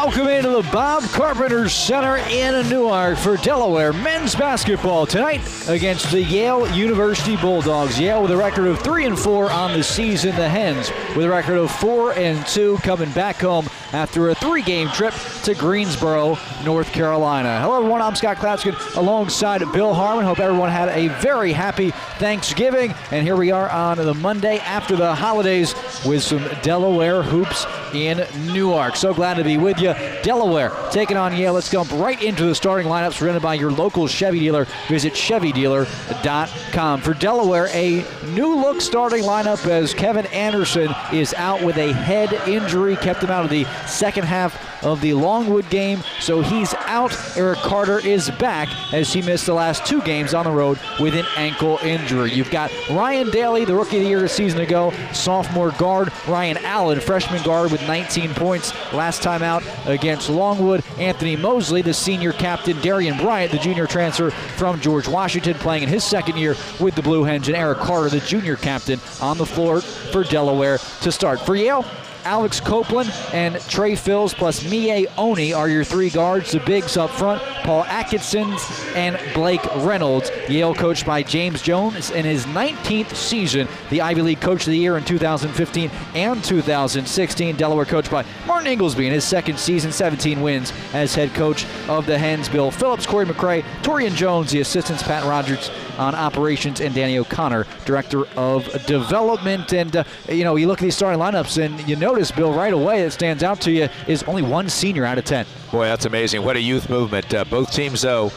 Welcome into the Bob Carpenter Center in Newark for Delaware men's basketball tonight against the Yale University Bulldogs. Yale with a record of 3-4 on the season. The Hens with a record of 4-2 coming back home after a 3-game trip to Greensboro, North Carolina. Hello everyone, I'm Scott Klatskin alongside Bill Harmon. Hope everyone had a very happy Thanksgiving. And here we are on the Monday after the holidays with some Delaware hoops in Newark. So glad to be with you. Delaware taking on Yale. Let's jump right into the starting lineups presented by your local Chevy dealer. Visit ChevyDealer.com. For Delaware, a new look starting lineup as Kevin Anderson is out with a head injury. Kept him out of the second half of the Longwood game, so he's out. Eric Carter is back as he missed the last 2 games on the road with an ankle injury. You've got Ryan Daly, the rookie of the year a season ago, sophomore guard. Ryan Allen, freshman guard with 19 points last time out against Longwood. Anthony Mosley, the senior captain. Darian Bryant, the junior transfer from George Washington, playing in his second year with the Blue Hens. And Eric Carter, the junior captain, on the floor for Delaware to start. For Yale, Alex Copeland and Trey Fills plus Mie Oni are your 3 guards. The bigs up front, Paul Atkinson and Blake Reynolds. Yale coached by James Jones in his 19th season, the Ivy League Coach of the Year in 2015 and 2016. Delaware coached by Martin Inglesby in his second season, 17 wins as head coach of the Hens. Bill Phillips, Corey McCray, Torian Jones, the assistants, Pat Rogers on operations, and Danny O'Connor, director of development. And you look at these starting lineups and you notice, Bill, right away that stands out to you is only 1 senior out of 10. Boy, that's amazing. What a youth movement. Both teams, though,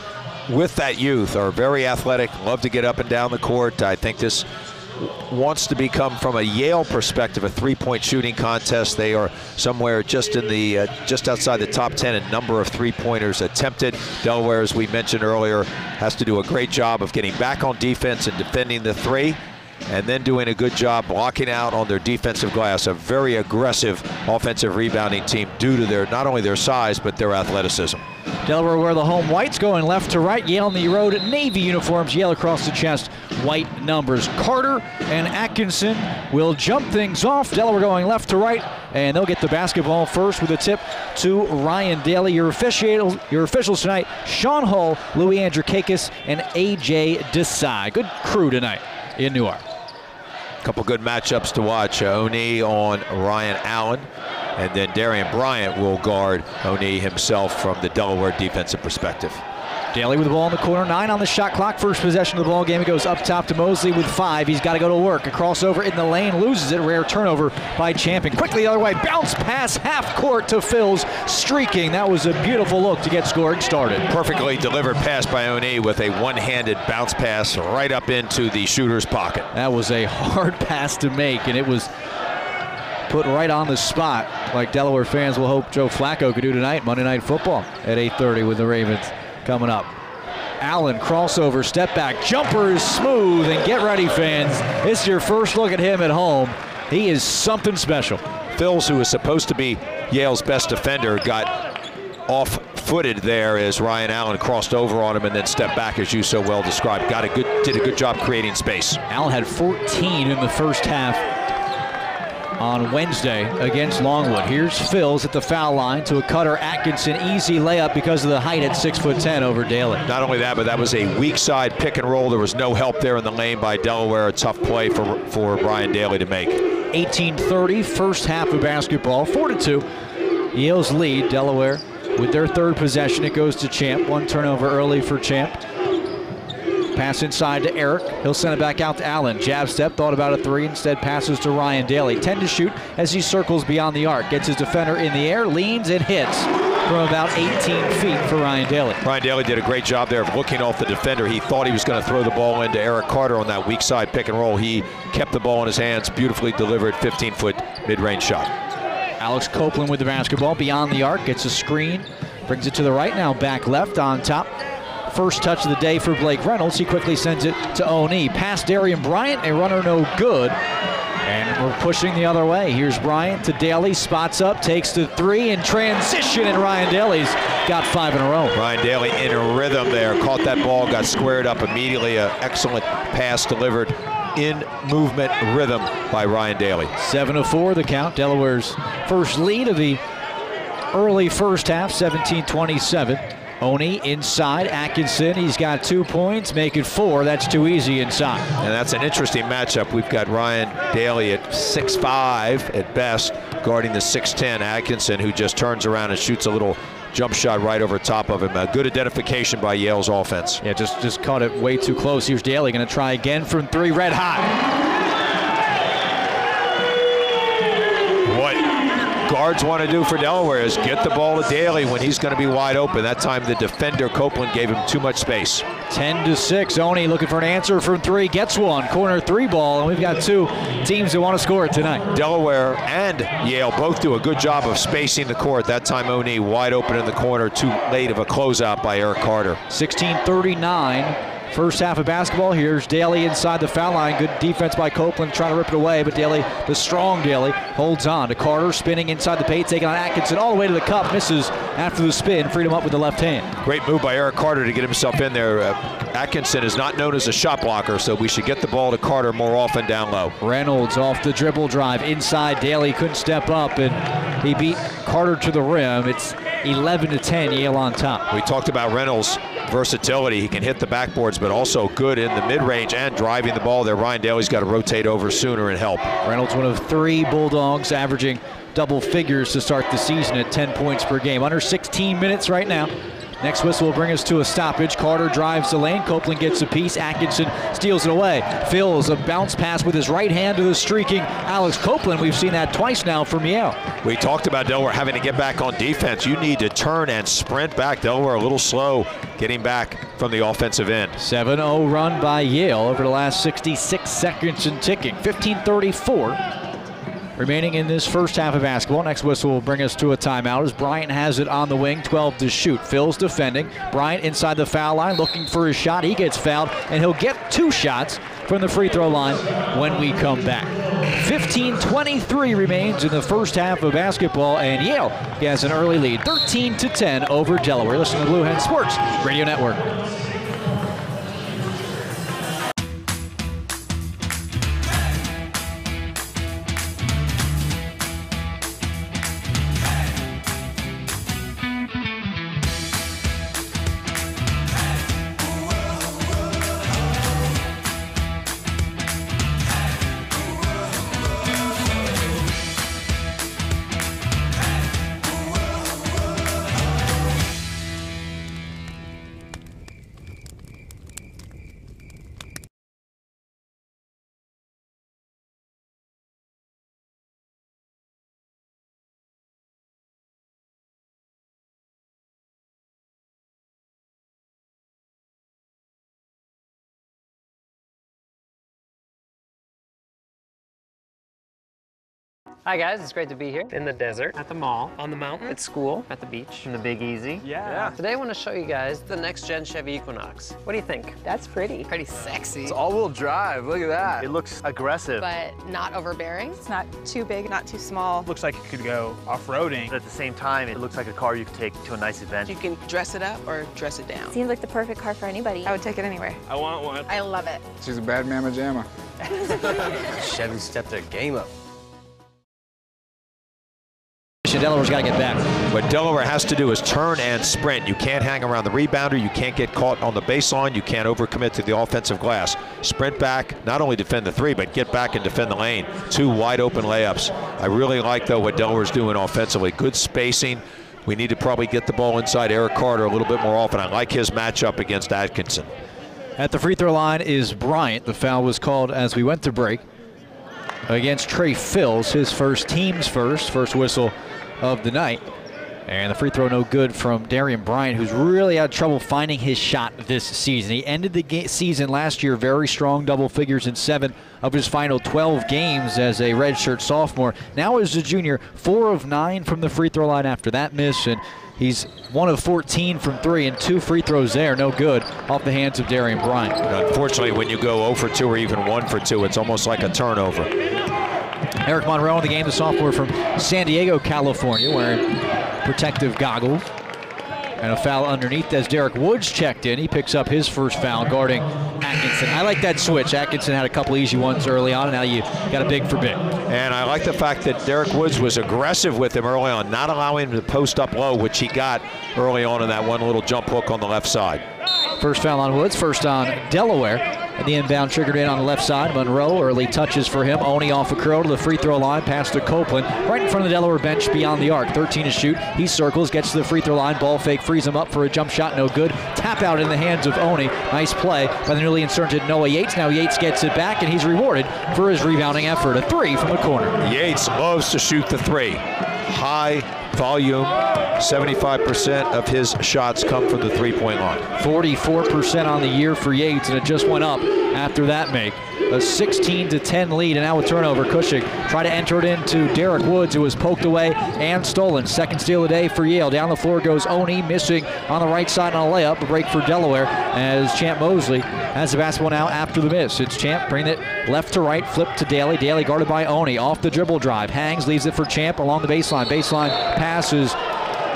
with that youth, are very athletic, love to get up and down the court. I think this wants to become, from a Yale perspective, a 3-point shooting contest. They are somewhere just in the just outside the top 10 in number of 3-pointers attempted. Delaware, as we mentioned earlier, has to do a great job of getting back on defense and defending the 3, and then doing a good job blocking out on their defensive glass. A very aggressive offensive rebounding team due to their, not only their size, but their athleticism. Delaware wear the home whites, going left to right. Yale in the road navy uniforms. Yale across the chest, white numbers. Carter and Atkinson will jump things off. Delaware going left to right, and they'll get the basketball first with a tip to Ryan Daly. Your officials tonight, Sean Hull, Louis Andrikakis, and A.J. Desai. Good crew tonight in Newark. Couple good matchups to watch. Oni on Ryan Allen, and then Darian Bryant will guard Oni himself from the Delaware defensive perspective. Daly with the ball in the corner, 9 on the shot clock. First possession of the ball game. It goes up top to Mosley with 5. He's got to go to work. A crossover in the lane, loses it. Rare turnover by Champion. Quickly the other way, bounce pass half court to Fills, streaking. That was a beautiful look to get scoring started. Perfectly delivered pass by Oni with a one-handed bounce pass right up into the shooter's pocket. That was a hard pass to make, and it was put right on the spot, like Delaware fans will hope Joe Flacco could do tonight, Monday Night Football at 8:30 with the Ravens coming up. Allen, crossover, step back, jumper is smooth, and get ready, fans. It's your first look at him at home. He is something special. Fills, who was supposed to be Yale's best defender, got off-footed there as Ryan Allen crossed over on him and then stepped back, as you so well described. Did a good job creating space. Allen had 14 in the first half on Wednesday against Longwood. Here's Fills at the foul line to a cutter. Atkinson, easy layup because of the height at 6'10" over Daly. Not only that, but that was a weak side pick and roll. There was no help there in the lane by Delaware. A tough play for Brian Daly to make. 18:30, first half of basketball, 4-2. Yale's lead. Delaware with their 3rd possession. It goes to Champ. 1 turnover early for Champ. Pass inside to Eric. He'll send it back out to Allen. Jab step, thought about a 3, instead passes to Ryan Daly. 10 to shoot as he circles beyond the arc. Gets his defender in the air, leans and hits from about 18 feet for Ryan Daly. Ryan Daly did a great job there of looking off the defender. He thought he was going to throw the ball into Eric Carter on that weak side pick and roll. He kept the ball in his hands, beautifully delivered 15-foot mid-range shot. Alex Copeland with the basketball beyond the arc, gets a screen, brings it to the right, now back left on top. First touch of the day for Blake Reynolds. He quickly sends it to Oni. Past Darian Bryant, a runner no good. And we're pushing the other way. Here's Bryant to Daly, spots up, takes the 3 in transition, and Ryan Daly's got 5 in a row. Ryan Daly in a rhythm there, caught that ball, got squared up immediately. An excellent pass delivered in movement rhythm by Ryan Daly. 7-4 the count. Delaware's first lead of the early first half, 17-27. Oni inside, Atkinson, he's got 2 points, make it 4. That's too easy inside. And that's an interesting matchup. We've got Ryan Daly at 6'5" at best, guarding the 6'10" Atkinson, who just turns around and shoots a little jump shot right over top of him. A good identification by Yale's offense. Yeah, just caught it way too close. Here's Daly going to try again from 3, red hot. What guards want to do for Delaware is get the ball to Daly when he's going to be wide open. That time the defender, Copeland, gave him too much space. 10-6, Oni looking for an answer from 3, gets one. Corner 3 ball, and we've got 2 teams that want to score it tonight. Delaware and Yale both do a good job of spacing the court. That time Oni wide open in the corner, too late of a closeout by Eric Carter. 16:39. First half of basketball. Here's Daly inside the foul line. Good defense by Copeland, trying to rip it away, but Daly, the strong Daly, holds on to Carter, spinning inside the paint, taking on Atkinson all the way to the cup, misses after the spin, freed him up with the left hand. Great move by Eric Carter to get himself in there. Atkinson is not known as a shot blocker, so we should get the ball to Carter more often down low. Reynolds off the dribble drive inside. Daly couldn't step up, and he beat Carter to the rim. It's 11-10, Yale on top. We talked about Reynolds' versatility. He can hit the backboards, but also good in the mid-range and driving the ball there. Ryan Daly's got to rotate over sooner and help. Reynolds, one of 3 Bulldogs, averaging double figures to start the season at 10 points per game. Under 16 minutes right now. Next whistle will bring us to a stoppage. Carter drives the lane. Copeland gets a piece. Atkinson steals it away. Fills a bounce pass with his right hand to the streaking Alex Copeland. We've seen that twice now from Yale. We talked about Delaware having to get back on defense. You need to turn and sprint back. Delaware a little slow getting back from the offensive end. 7-0 run by Yale over the last 66 seconds and ticking. 15:34. remaining in this first half of basketball. Next whistle will bring us to a timeout as Bryant has it on the wing, 12 to shoot. Phil's defending. Bryant inside the foul line looking for his shot. He gets fouled, and he'll get 2 shots from the free throw line when we come back. 15:23 remains in the first half of basketball, and Yale has an early lead, 13-10 over Delaware. Listen to the Blue Hen Sports Radio Network. Hi guys, it's great to be here. In the desert, At the mall. on the mountain, At school. At the beach. in the Big Easy. Yeah. Today I want to show you guys the next gen Chevy Equinox. What do you think? That's pretty. Pretty sexy. It's all-wheel drive, look at that. It looks aggressive. But not overbearing. It's not too big, not too small. Looks like it could go off-roading. But at the same time, it looks like a car you could take to a nice event. You can dress it up or dress it down. Seems like the perfect car for anybody. I would take it anywhere. I want one. I love it. She's a bad mamma jamma. Chevy stepped their game up. Delaware's got to get back. What Delaware has to do is turn and sprint. You can't hang around the rebounder. You can't get caught on the baseline. You can't overcommit to the offensive glass. Sprint back, not only defend the 3, but get back and defend the lane. 2 wide open layups. I really like, though, what Delaware's doing offensively. Good spacing. We need to probably get the ball inside Eric Carter a little bit more often. I like his matchup against Atkinson. At the free throw line is Bryant. The foul was called as we went to break against Trey Phils, his first, team's first whistle of the night. And the free throw no good from Darian Bryant, who's really had trouble finding his shot this season. He ended the season last year very strong, double figures in 7 of his final 12 games as a redshirt sophomore. Now as a junior, 4 of 9 from the free throw line after that miss, and he's 1 of 14 from 3, and 2 free throws there, no good, off the hands of Darian Bryant. And unfortunately, when you go 0 for 2 or even 1 for 2, it's almost like a turnover. Eric Monroe in the game, the sophomore from San Diego, California, wearing protective goggles. And a foul underneath as Derek Woods checked in. He picks up his first foul guarding Atkinson. I like that switch. Atkinson had a couple easy ones early on, and now you got a big for big. And I like the fact that Derek Woods was aggressive with him early on, not allowing him to post up low, which he got early on in that one little jump hook on the left side. First foul on Woods, first on Delaware. And the inbound triggered in on the left side. Monroe, early touches for him. Oni off a curl to the free throw line, pass to Copeland. Right in front of the Delaware bench beyond the arc. 13 to shoot. He circles, gets to the free throw line. Ball fake, frees him up for a jump shot, no good. Tap out in the hands of Oni. Nice play by the newly inserted Noah Yates. Now Yates gets it back, and he's rewarded for his rebounding effort. A three from the corner. Yates loves to shoot the three. High volume, 75% of his shots come from the three-point line. 44% on the year for Yates, and it just went up after that make. A 16-10 lead, and now a turnover. Cushing try to enter it into Derek Woods, who was poked away and stolen. Second steal of the day for Yale. Down the floor goes Oni, missing on the right side on a layup. A break for Delaware as Champ Mosley has the basketball now after the miss. It's Champ bringing it left to right, flip to Daly. Daly guarded by Oni. Off the dribble drive. Hangs, leaves it for Champ along the baseline. Baseline passes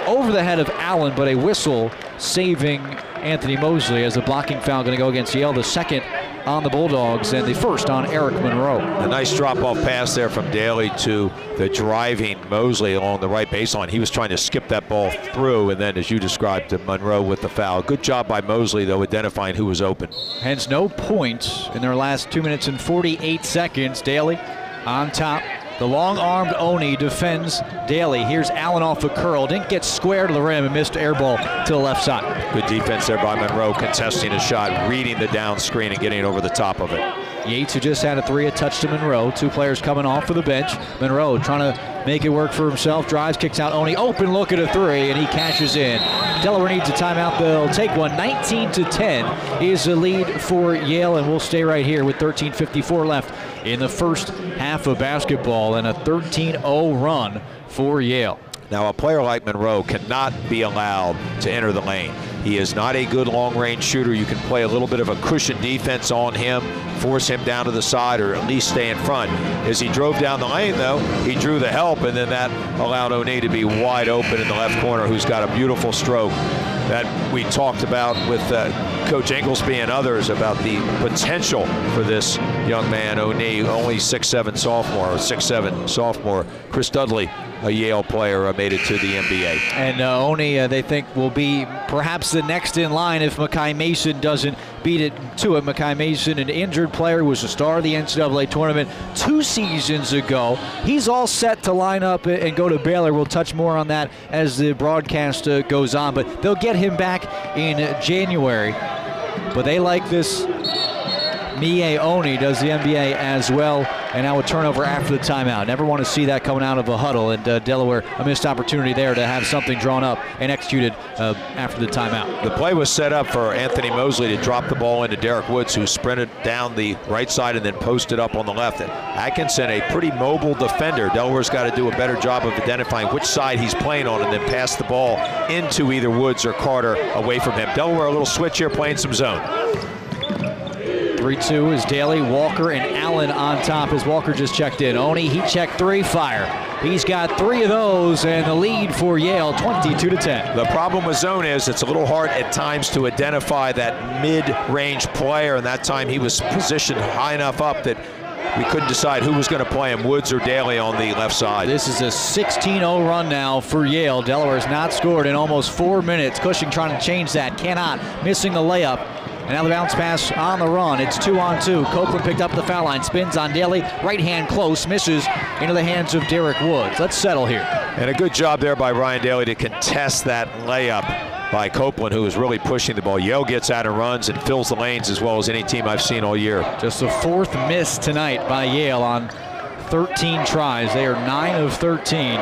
over the head of Allen, but a whistle saving Anthony Mosley as a blocking foul going to go against Yale. The second on the Bulldogs and the first on Eric Monroe. A nice drop-off pass there from Daly to the driving Mosley along the right baseline. He was trying to skip that ball through, and then, as you described, to Monroe with the foul. Good job by Mosley, though, identifying who was open. Hence no points in their last 2 minutes and 48 seconds. Daly on top. The long-armed Oni defends Daly. Here's Allen off a curl. Didn't get square to the rim and missed air ball to the left side. Good defense there by Monroe, contesting a shot, reading the down screen and getting over the top of it. Yates, who just had a three, a touch to Monroe. Two players coming off for the bench. Monroe trying to make it work for himself. Drives, kicks out Oni. Open look at a three, and he cashes in. Delaware needs a timeout. They'll take one. 19-10 is the lead for Yale, and we'll stay right here with 13:54 left in the first half of basketball, and a 13-0 run for Yale. Now, a player like Monroe cannot be allowed to enter the lane. He is not a good long-range shooter. You can play a little bit of a cushion defense on him, force him down to the side, or at least stay in front. As he drove down the lane, though, he drew the help, and then that allowed O'Neill to be wide open in the left corner, who's got a beautiful stroke that we talked about with Coach Inglesby and others about the potential for this young man, O'Neill, only 6'7" sophomore, or 6'7" sophomore. Chris Dudley, a Yale player, made it to the NBA. And Oni, they think, will be perhaps the next in line if Makai Mason doesn't beat it to it. Makai Mason, an injured player, was a star of the NCAA tournament 2 seasons ago. He's all set to line up and go to Baylor. We'll touch more on that as the broadcast goes on, but they'll get him back in January. But they like this. Mie Oni does the NBA as well, and now a turnover after the timeout. Never want to see that coming out of a huddle, and Delaware, a missed opportunity there to have something drawn up and executed after the timeout. The play was set up for Anthony Mosley to drop the ball into Derek Woods, who sprinted down the right side and then posted up on the left. And Atkinson, a pretty mobile defender. Delaware's got to do a better job of identifying which side he's playing on and then pass the ball into either Woods or Carter away from him. Delaware, a little switch here, playing some zone. 3-2 is Daly, Walker, and Allen on top as Walker just checked in. Oni, he checked three, fire. He's got 3 of those, and the lead for Yale, 22-10. The problem with zone is it's a little hard at times to identify that mid-range player, and that time he was positioned high enough up that we couldn't decide who was going to play him, Woods or Daly on the left side. This is a 16-0 run now for Yale. Delaware's not scored in almost 4 minutes. Cushing trying to change that, cannot, missing the layup. And now the bounce pass on the run. It's 2-on-2. Copeland picked up the foul line, spins on Daly, right hand close, misses into the hands of Derek Woods. Let's settle here. And a good job there by Ryan Daly to contest that layup by Copeland, who is really pushing the ball. Yale gets out and runs and fills the lanes as well as any team I've seen all year. Just the 4th miss tonight by Yale on 13 tries. They are 9 of 13.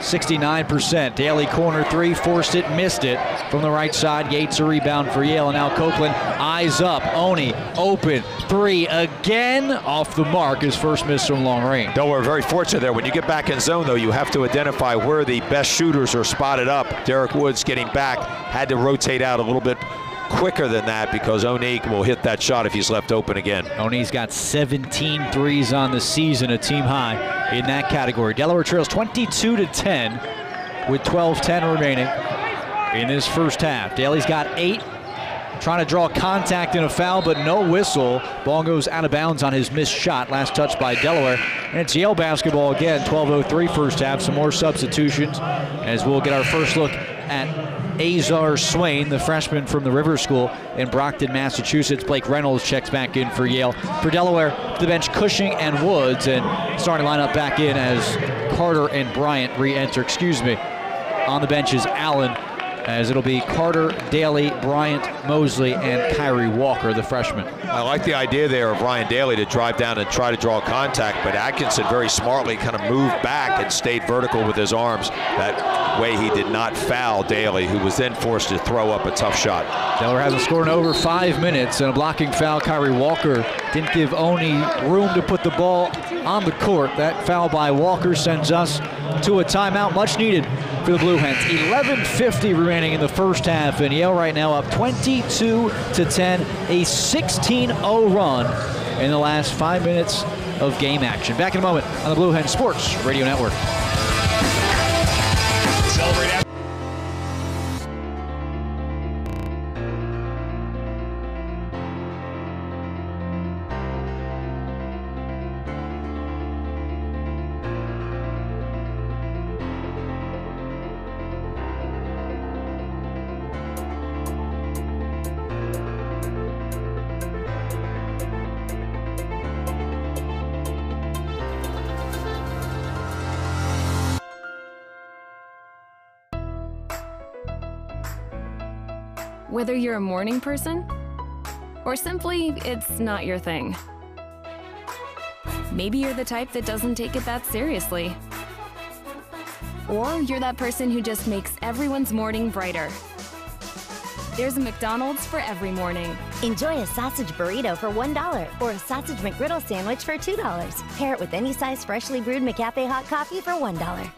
69%. Daly corner 3, forced it, missed it from the right side. Yates a rebound for Yale, and now Copeland eyes up. Oni open 3 again, off the mark. His first miss from long range. Delaware very fortunate there. When you get back in zone, though, you have to identify where the best shooters are spotted up. Derek Woods getting back, had to rotate out a little bit quicker than that because Oni will hit that shot if he's left open again. Oni's got 17 threes on the season, a team high in that category. Delaware trails 22-10 with 12:10 remaining. in this first half. Daly's got 8. Trying to draw contact in a foul, but no whistle. Ball goes out of bounds on his missed shot. Last touch by Delaware. And it's Yale basketball again. 12:03 first half. Some more substitutions as we'll get our first look at Azar Swain, the freshman from the River School in Brockton, Massachusetts. Blake Reynolds checks back in for Yale. For Delaware, the bench Cushing and Woods, and starting lineup back in as Carter and Bryant re-enter. On the bench is Allen, as it'll be Carter, Daly, Bryant, Mosley, and Kyrie Walker, the freshman. I like the idea there of Ryan Daly to drive down and try to draw contact, but Atkinson very smartly kind of moved back and stayed vertical with his arms. That way he did not foul Daly, who was then forced to throw up a tough shot. Delaware hasn't scored in over 5 minutes, and a blocking foul. Kyrie Walker didn't give Oni room to put the ball on the court. That foul by Walker sends us to a timeout, much needed for the Blue Hens. 11:50 remaining in the first half, and Yale right now up 22-10, a 16-0 run in the last 5 minutes of game action. Back in a moment on the Blue Hens Sports Radio Network. Whether you're a morning person or simply it's not your thing. Maybe you're the type that doesn't take it that seriously. Or you're that person who just makes everyone's morning brighter. There's a McDonald's for every morning. Enjoy a sausage burrito for $1 or a sausage McGriddle sandwich for $2. Pair it with any size freshly brewed McCafe hot coffee for $1.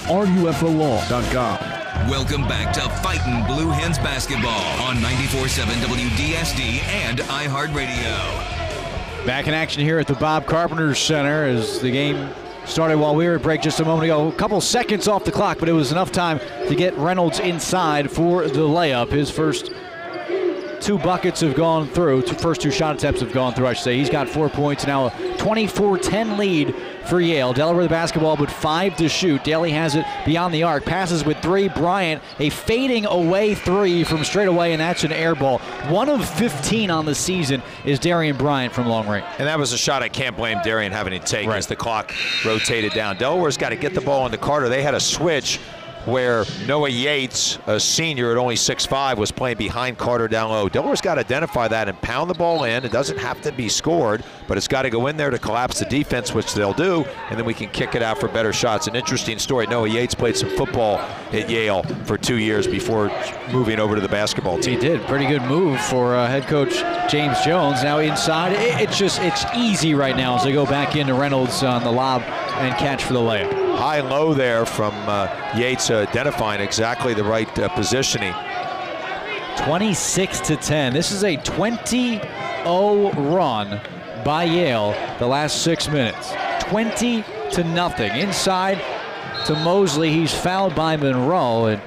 RUFOLaw.com. Welcome back to Fightin' Blue Hens Basketball on 94.7 WDSD and iHeartRadio. Back in action here at the Bob Carpenter Center as the game started while we were at break just a moment ago. A couple seconds off the clock, but it was enough time to get Reynolds inside for the layup. His first 2 buckets have gone through. First 2 shot attempts have gone through, I should say. He's got 4 points, now a 24-10 lead for Yale. Delaware the basketball, but 5 to shoot. Daly has it beyond the arc. Passes with 3. Bryant, a fading away 3 from straight away, and that's an air ball. 1 of 15 on the season is Darian Bryant from long range. And that was a shot I can't blame Darian having to take as the clock rotated down. Delaware's got to get the ball into Carter. They had a switch where Noah Yates, a senior at only 6'5", was playing behind Carter down low. Delaware's got to identify that and pound the ball in. It doesn't have to be scored, but it's got to go in there to collapse the defense, which they'll do, and then we can kick it out for better shots. An interesting story. Noah Yates played some football at Yale for 2 years before moving over to the basketball team. He did. Pretty good move for head coach James Jones. Now inside, it's easy right now as they go back into Reynolds on the lob and catch for the layup. High and low there from Yates, identifying exactly the right positioning. 26-10. This is a 20-0 run by Yale the last 6 minutes. 20-0. Inside to Mosley. He's fouled by Monroe, and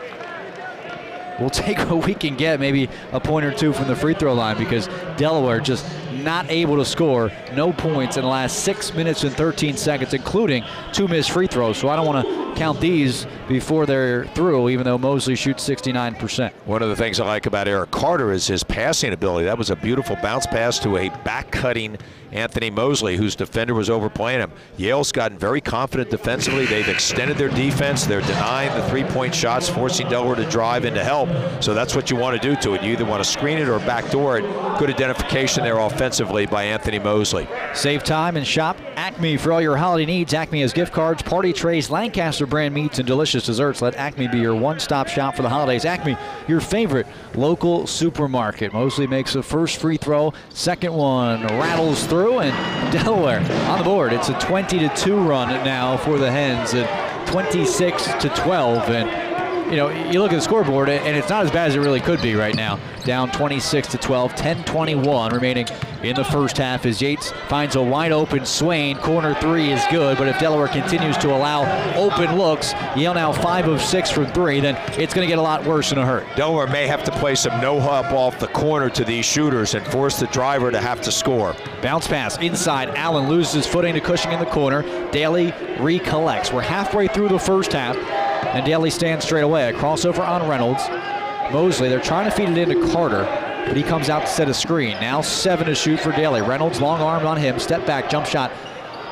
we'll take what we can get, maybe a point or 2 from the free throw line, because Delaware just not able to score. No points in the last 6 minutes and 13 seconds, including 2 missed free throws. So I don't want to count these before they're through, even though Mosley shoots 69%. One of the things I like about Eric Carter is his passing ability. That was a beautiful bounce pass to a back-cutting Anthony Mosley, whose defender was overplaying him. Yale's gotten very confident defensively. They've extended their defense. They're denying the three-point shots, forcing Delaware to drive in to help. So that's what you want to do to it. You either want to screen it or backdoor it. Good identification there offensively by Anthony Mosley. Save time and shop Acme for all your holiday needs. Acme has gift cards, party trays, Lancaster brand meats and delicious desserts, let Acme be your one-stop shop for the holidays. Acme, your favorite local supermarket. Mosley makes the first free throw. Second one rattles through, and Delaware on the board. It's a 20-2 run now for the Hens, and 26-12. And you know, you look at the scoreboard, and it's not as bad as it really could be right now. Down 26-12, 10:21 remaining in the first half as Yates finds a wide open Swain. Corner three is good, but if Delaware continues to allow open looks, Yale now 5 of 6 from 3, then it's going to get a lot worse in a hurry. Delaware may have to play some no-hup off the corner to these shooters and force the driver to have to score. Bounce pass inside. Allen loses footing to Cushing in the corner. Daly recollects. We're halfway through the first half, and Daly stands straight away. A crossover on Reynolds. Mosley, they're trying to feed it into Carter, but he comes out to set a screen. Now 7 to shoot for Daly. Reynolds long armed on him, step back, jump shot.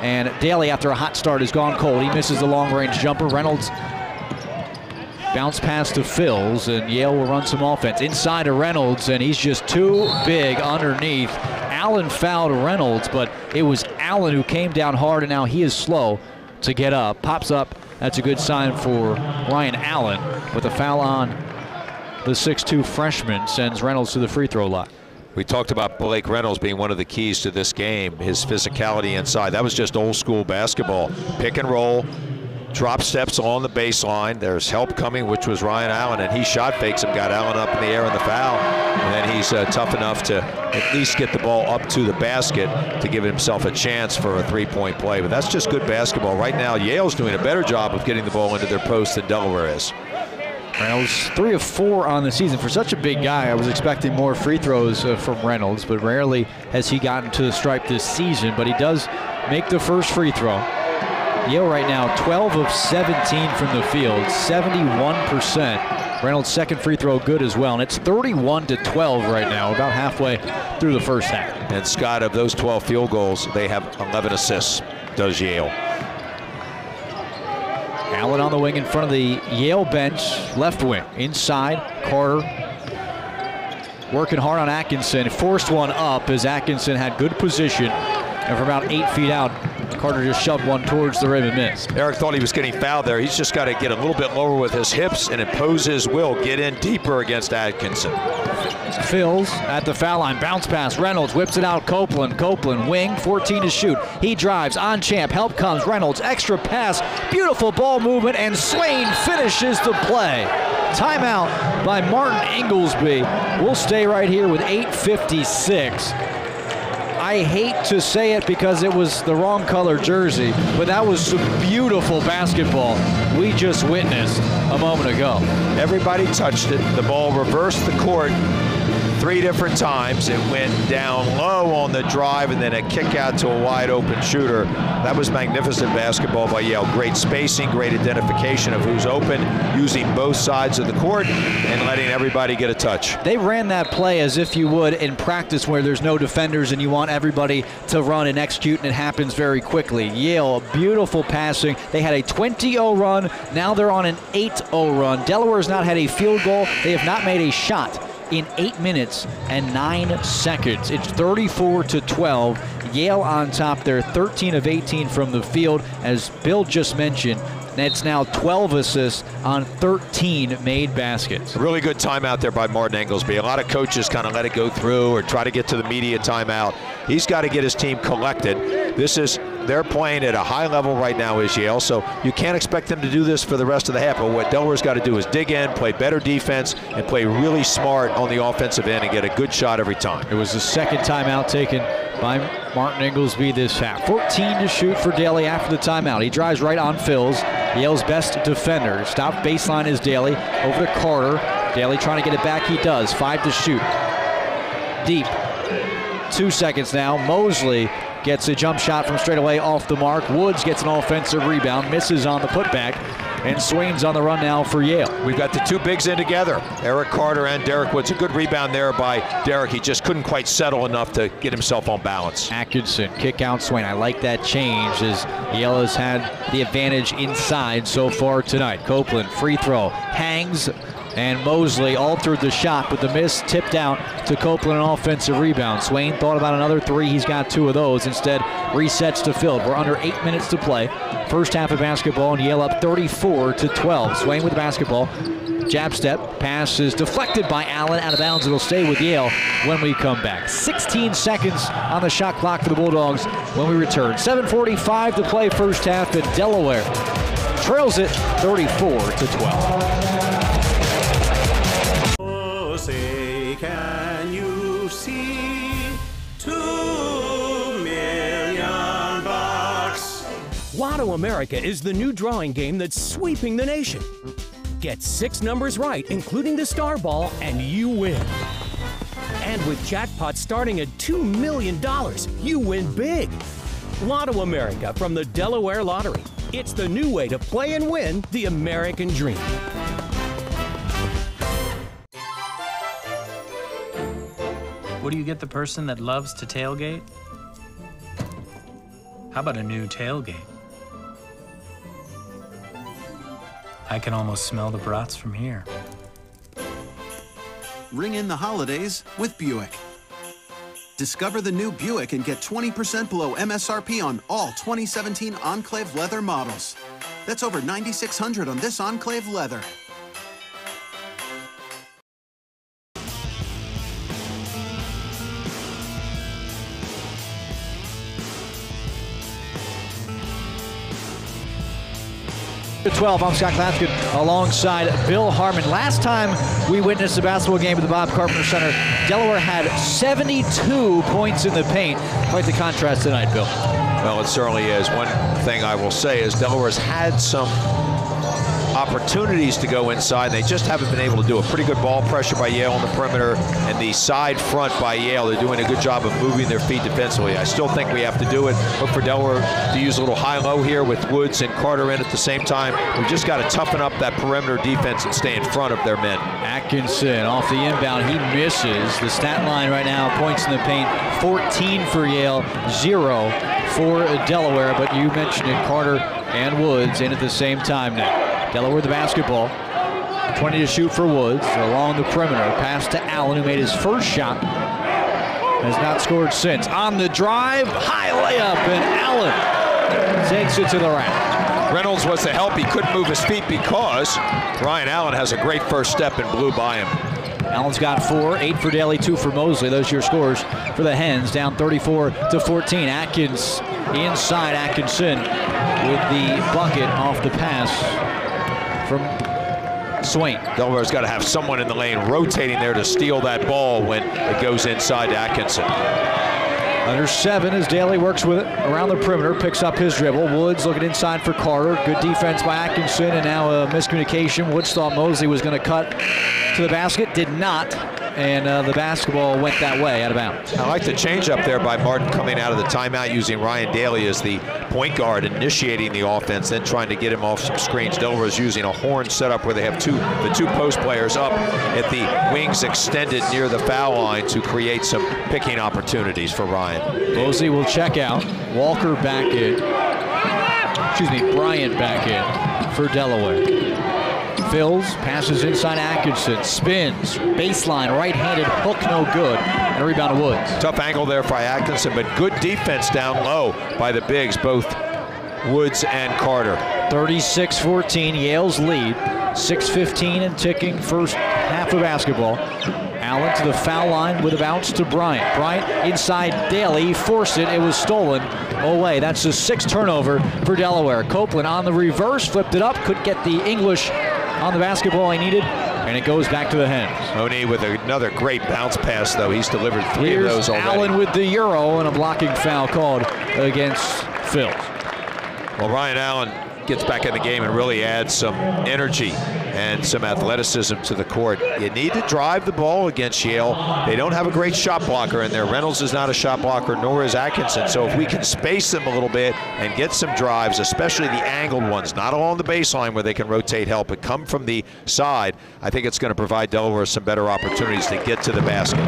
And Daly, after a hot start, has gone cold. He misses the long range jumper. Reynolds bounce pass to Phils, and Yale will run some offense. Inside to Reynolds, and he's just too big underneath. Allen fouled Reynolds, but it was Allen who came down hard, and now he is slow to get up. Pops up. That's a good sign for Ryan Allen, but the foul on the 6'2 freshman sends Reynolds to the free throw line. We talked about Blake Reynolds being one of the keys to this game, his physicality inside. That was just old school basketball. Pick and roll, drop steps along the baseline. There's help coming, which was Ryan Allen, and he shot fakes him, got Allen up in the air in the foul, and then he's tough enough to at least get the ball up to the basket to give himself a chance for a three-point play. But that's just good basketball. Right now, Yale's doing a better job of getting the ball into their post than Delaware is. Reynolds 3 of 4 on the season. For such a big guy, I was expecting more free throws from Reynolds, but rarely has he gotten to the stripe this season. But he does make the first free throw. Yale right now 12 of 17 from the field, 71%. Reynolds' second free throw good as well, and it's 31-12 right now, about halfway through the first half. And Scott, of those 12 field goals, they have 11 assists, does Yale. Allen on the wing in front of the Yale bench, left wing. Inside, Carter working hard on Atkinson. Forced one up as Atkinson had good position, and from about 8 feet out, Carter just shoved one towards the rim and missed. Eric thought he was getting fouled there. He's just got to get a little bit lower with his hips and impose his will, get in deeper against Atkinson. Phils at the foul line, bounce pass, Reynolds whips it out, Copeland wing, 14 to shoot. He drives on Champ, help comes, Reynolds, extra pass, beautiful ball movement, and Swain finishes the play. Timeout by Martin Inglesby. We'll stay right here with 8:56. I hate to say it because it was the wrong color jersey, but that was some beautiful basketball we just witnessed a moment ago. Everybody touched it. The ball reversed the court 3 different times. It went down low on the drive and then a kick out to a wide open shooter. That was magnificent basketball by Yale. Great spacing, great identification of who's open, using both sides of the court and letting everybody get a touch. They ran that play as if you would in practice where there's no defenders and you want everybody to run and execute, and it happens very quickly. Yale, beautiful passing. They had a 20-0 run. Now they're on an 8-0 run. Delaware's not had a field goal. They have not made a shot in 8 minutes and 9 seconds. It's 34-12. Yale on top. They're 13 of 18 from the field. As Bill just mentioned, it's now 12 assists on 13 made baskets. Really good timeout there by Martin Inglesby. A lot of coaches kind of let it go through or try to get to the media timeout. He's got to get his team collected. They're playing at a high level right now as Yale, so you can't expect them to do this for the rest of the half. But what Delaware's got to do is dig in, play better defense, and play really smart on the offensive end and get a good shot every time. It was the second timeout taken by Martin Inglesby this half. 14 to shoot for Daly after the timeout. He drives right on Phils, Yale's best defender. Stop baseline is Daly. Over to Carter. Daly trying to get it back. He does. 5 to shoot. Deep. 2 seconds now. Mosley gets a jump shot from straight away off the mark. Woods gets an offensive rebound, misses on the putback, and Swain's on the run now for Yale. We've got the two bigs in together, Eric Carter and Derek Woods. A good rebound there by Derek. He just couldn't quite settle enough to get himself on balance. Atkinson, kick out Swain. I like that change as Yale has had the advantage inside so far tonight. Copeland, free throw, hangs, And Mosley altered the shot, but the miss tipped out to Copeland, an offensive rebound. Swain thought about another three. He's got 2 of those. Instead, resets to Phil. We're under 8 minutes to play. First half of basketball, and Yale up 34-12. Swain with the basketball. Jab step. Pass is deflected by Allen. Out of bounds. It'll stay with Yale when we come back. 16 seconds on the shot clock for the Bulldogs when we return. 7:45 to play first half, and Delaware trails it 34-12. Say, can you see 2 million bucks? Lotto America is the new drawing game that's sweeping the nation. Get 6 numbers right, including the star ball, and you win. And with jackpots starting at $2 million, you win big. Lotto America from the Delaware Lottery. It's the new way to play and win the American dream. What do you get the person that loves to tailgate? How about a new tailgate? I can almost smell the brats from here. Ring in the holidays with Buick. Discover the new Buick and get 20% below MSRP on all 2017 Enclave leather models. That's over $9,600 on this Enclave leather. At 12, I'm Scott Klaskin alongside Bill Harmon. Last time we witnessed a basketball game at the Bob Carpenter Center, Delaware had 72 points in the paint. Quite the contrast tonight, Bill. Well, it certainly is. One thing I will say is Delaware's had some opportunities to go inside. They just haven't been able to do it. Pretty good ball pressure by Yale on the perimeter, and the side front by Yale. They're doing a good job of moving their feet defensively. I still think we have to do it. Look for Delaware to use a little high-low here with Woods and Carter in at the same time. We just got to toughen up that perimeter defense and stay in front of their men. Atkinson off the inbound. He misses. The stat line right now, points in the paint, 14 for Yale, 0 for Delaware. But you mentioned it, Carter and Woods in at the same time now. Delaware the basketball. 20 to shoot for Woods along the perimeter. Pass to Allen, who made his first shot. Has not scored since. On the drive, high layup, and Allen takes it to the rack. Reynolds was the help. He couldn't move his feet because Ryan Allen has a great first step and blew by him. Allen's got 4, 8 for Daly, 2 for Mosley. Those are your scores for the Hens, down 34-14. Atkins inside. Atkinson with the bucket off the pass from Swain. Delaware's got to have someone in the lane rotating there to steal that ball when it goes inside to Atkinson. Under 7 as Daly works with it around the perimeter, picks up his dribble. Woods looking inside for Carter. Good defense by Atkinson, and now a miscommunication. Woods thought Mosley was going to cut to the basket, did not, and the basketball went that way, out of bounds. I like the change up there by Martin coming out of the timeout, using Ryan Daly as the point guard, initiating the offense, then trying to get him off some screens. Delaware's using a horn setup where they have the two post players up at the wings extended near the foul line to create some picking opportunities for Ryan. Mosley will check out. Walker back in. Bryant back in for Delaware. Fills, passes inside Atkinson, spins, baseline, right-handed hook, no good, and a rebound to Woods. Tough angle there by Atkinson, but good defense down low by the bigs, both Woods and Carter. 36-14, Yale's lead. 6:15 and ticking first half of basketball. Allen to the foul line with a bounce to Bryant. Bryant inside Daly, forced it, it was stolen away. That's the 6th turnover for Delaware. Copeland on the reverse, flipped it up, couldn't get the English on the basketball he needed, and it goes back to the Hens. Oni with another great bounce pass, though. He's delivered 3 of those already. Allen with the Euro, and a blocking foul called against Phil. Well, Ryan Allen gets back in the game and really adds some energy and some athleticism to the court. You need to drive the ball against Yale. They don't have a great shot blocker in there. Reynolds is not a shot blocker, nor is Atkinson. So if we can space them a little bit and get some drives, especially the angled ones, not along the baseline where they can rotate help, but come from the side, I think it's going to provide Delaware some better opportunities to get to the basket.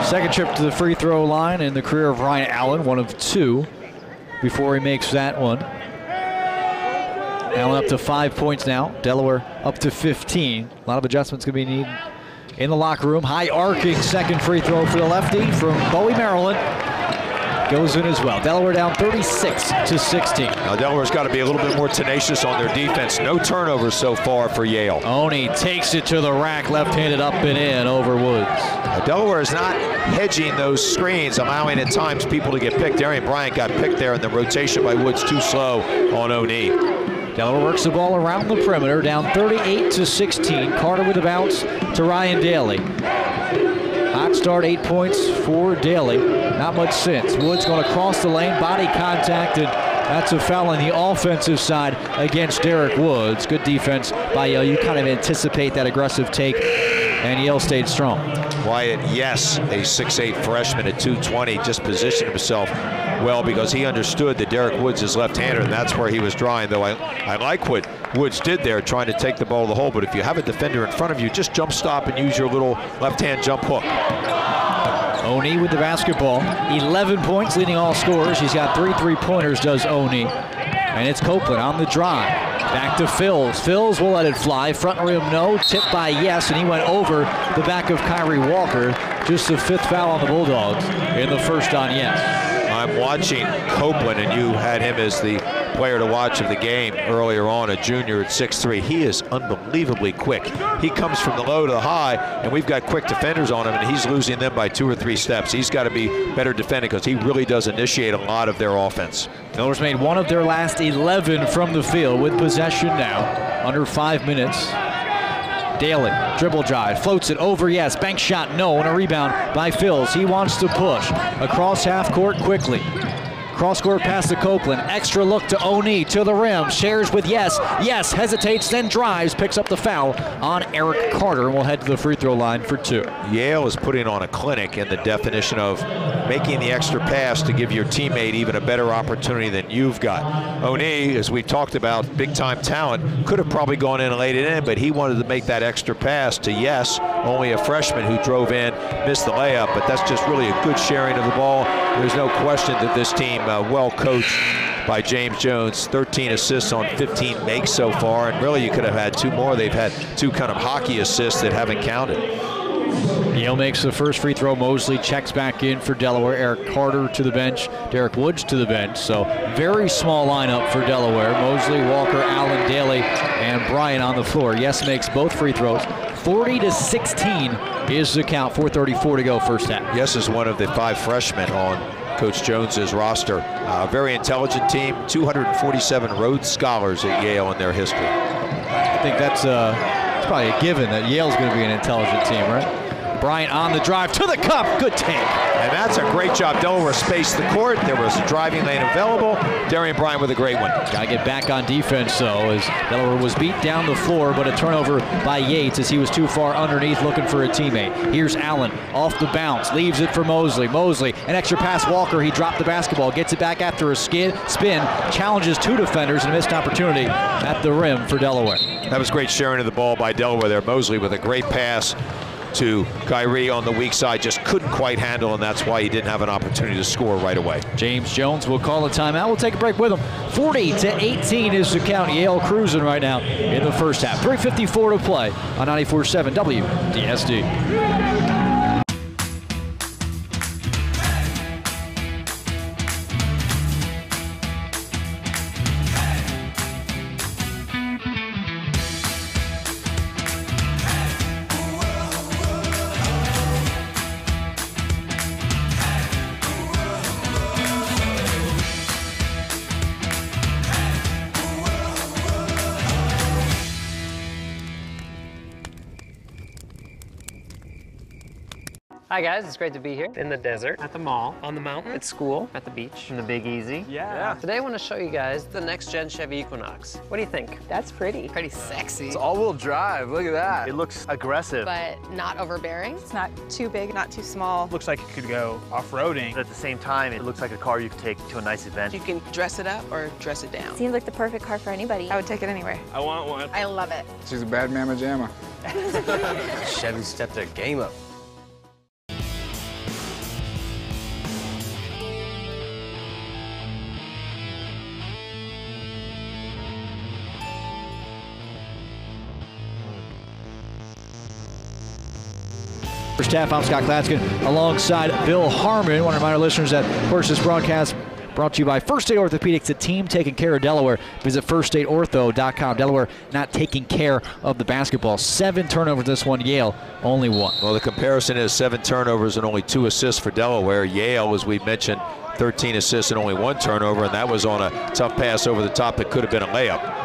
Second trip to the free throw line in the career of Ryan Allen, one of 2 before he makes that one. Allen up to 5 points now. Delaware up to 15. A lot of adjustments going to be needed in the locker room. High arcing second free throw for the lefty from Bowie, Maryland. Goes in as well. Delaware down 36-16. Now Delaware's got to be a little bit more tenacious on their defense. No turnovers so far for Yale. Oni takes it to the rack, left-handed up and in over Woods. Now Delaware is not hedging those screens, allowing at times people to get picked. Darian Bryant got picked there, and the rotation by Woods too slow on Oni. Delaware works the ball around the perimeter, down 38-16. Carter with the bounce to Ryan Daly. Hot start, 8 points for Daly. Not much since. Woods going to cross the lane, body contact, and that's a foul on the offensive side against Derek Woods. Good defense by Yale. You kind of anticipate that aggressive take, and Yale stayed strong. Wyatt, yes, a 6'8 freshman at 220, just positioned himself well because he understood that Derek Woods is left-handed, and that's where he was drawing, though I like what Woods did there, trying to take the ball to the hole, but if you have a defender in front of you, just jump stop and use your little left-hand jump hook. Oni with the basketball, 11 points, leading all scorers. He's got 3 3-pointers, does Oni. And it's Copeland on the drive. Back to Phils. Phils will let it fly. Front rim, no. Tipped by Yes, and he went over the back of Kyrie Walker. Just the 5th foul on the Bulldogs in the first on Yes. I'm watching Copeland, and you had him as the player to watch of the game earlier on, a junior at 6'3". He is unbelievably quick. He comes from the low to the high, and we've got quick defenders on him, and he's losing them by 2 or 3 steps. He's got to be better defending because he really does initiate a lot of their offense. Miller's made 1 of their last 11 from the field with possession now, under 5 minutes. Daly, dribble drive, floats it over, yes, bank shot, no, and a rebound by Phils. He wants to push across half court quickly. Cross court pass to Copeland, extra look to Oni, to the rim, shares with Yes. Yes hesitates, then drives, picks up the foul on Eric Carter, and will head to the free throw line for 2. Yale is putting on a clinic in the definition of making the extra pass to give your teammate even a better opportunity than you've got. Oni, as we talked about, big time talent, could have probably gone in and laid it in, but he wanted to make that extra pass to Yes, only a freshman who drove in, missed the layup, but that's just really a good sharing of the ball. There's no question that this team well coached by James Jones, 13 assists on 15 makes so far, and really you could have had 2 more. They've had 2 kind of hockey assists that haven't counted. Yale makes the first free throw. Mosley checks back in for Delaware. Eric Carter to the bench, Derek Woods to the bench. So very small lineup for Delaware. Mosley, Walker, Allen, Daly, and Bryant on the floor. Yes makes both free throws. 40-16 is the count. 4:34 to go first half. Yes is one of the 5 freshmen on Coach Jones's roster. Very intelligent team, 247 Rhodes Scholars at Yale in their history. I think that's probably a given that Yale's going to be an intelligent team, right? Bryant on the drive to the cup, good take. And that's a great job. Delaware spaced the court. There was a driving lane available. Darian Bryant with a great one. Got to get back on defense, though, as Delaware was beat down the floor, but a turnover by Yates as he was too far underneath looking for a teammate. Here's Allen off the bounce, leaves it for Mosley. Mosley, an extra pass, Walker. He dropped the basketball, gets it back after a spin, challenges 2 defenders, and a missed opportunity at the rim for Delaware. That was great sharing of the ball by Delaware there. Mosley with a great pass to Kyrie on the weak side, just couldn't quite handle, and that's why he didn't have an opportunity to score right away. James Jones will call a timeout. We'll take a break with him. 40-18 is the count. Yale cruising right now in the first half. 3:54 to play on 94.7 WDSD. Hi guys, it's great to be here in the desert, at the mall, on the mountain, at school, at the beach, in the Big Easy. Yeah. Today I want to show you guys the next gen Chevy Equinox. What do you think? That's pretty. Pretty sexy. It's all-wheel drive. Look at that. It looks aggressive. But not overbearing. It's not too big, not too small. Looks like it could go off-roading. But at the same time, it looks like a car you could take to a nice event. You can dress it up or dress it down. Seems like the perfect car for anybody. I would take it anywhere. I want one. I love it. She's a bad mamma jamma. Chevy stepped their game up. First half, I'm Scott Glaskin alongside Bill Harmon. I want to remind our listeners that, of course, this broadcast brought to you by First State Orthopedics, a team taking care of Delaware. Visit firststateortho.com. Delaware not taking care of the basketball. 7 turnovers this one. Yale only 1. Well, the comparison is 7 turnovers and only 2 assists for Delaware. Yale, as we mentioned, 13 assists and only 1 turnover, and that was on a tough pass over the top that could have been a layup.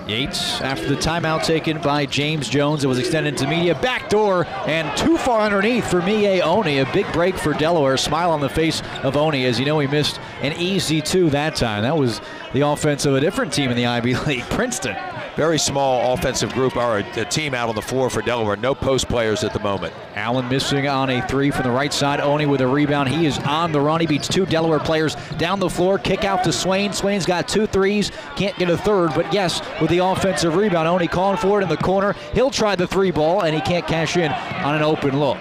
Yates, after the timeout taken by James Jones, it was extended to Media. Backdoor and too far underneath for Mie Oni. A big break for Delaware. Smile on the face of Oni, as you know he missed an easy 2 that time. That was the offense of a different team in the Ivy League, Princeton. Very small offensive group, or a team out on the floor for Delaware. No post players at the moment. Allen missing on a 3 from the right side. Oni with a rebound. He is on the run. He beats 2 Delaware players down the floor. Kick out to Swain. Swain's got 2 threes. Can't get a third, but yes, with the offensive rebound, Oni calling for it in the corner. He'll try the 3 ball, and he can't cash in on an open look.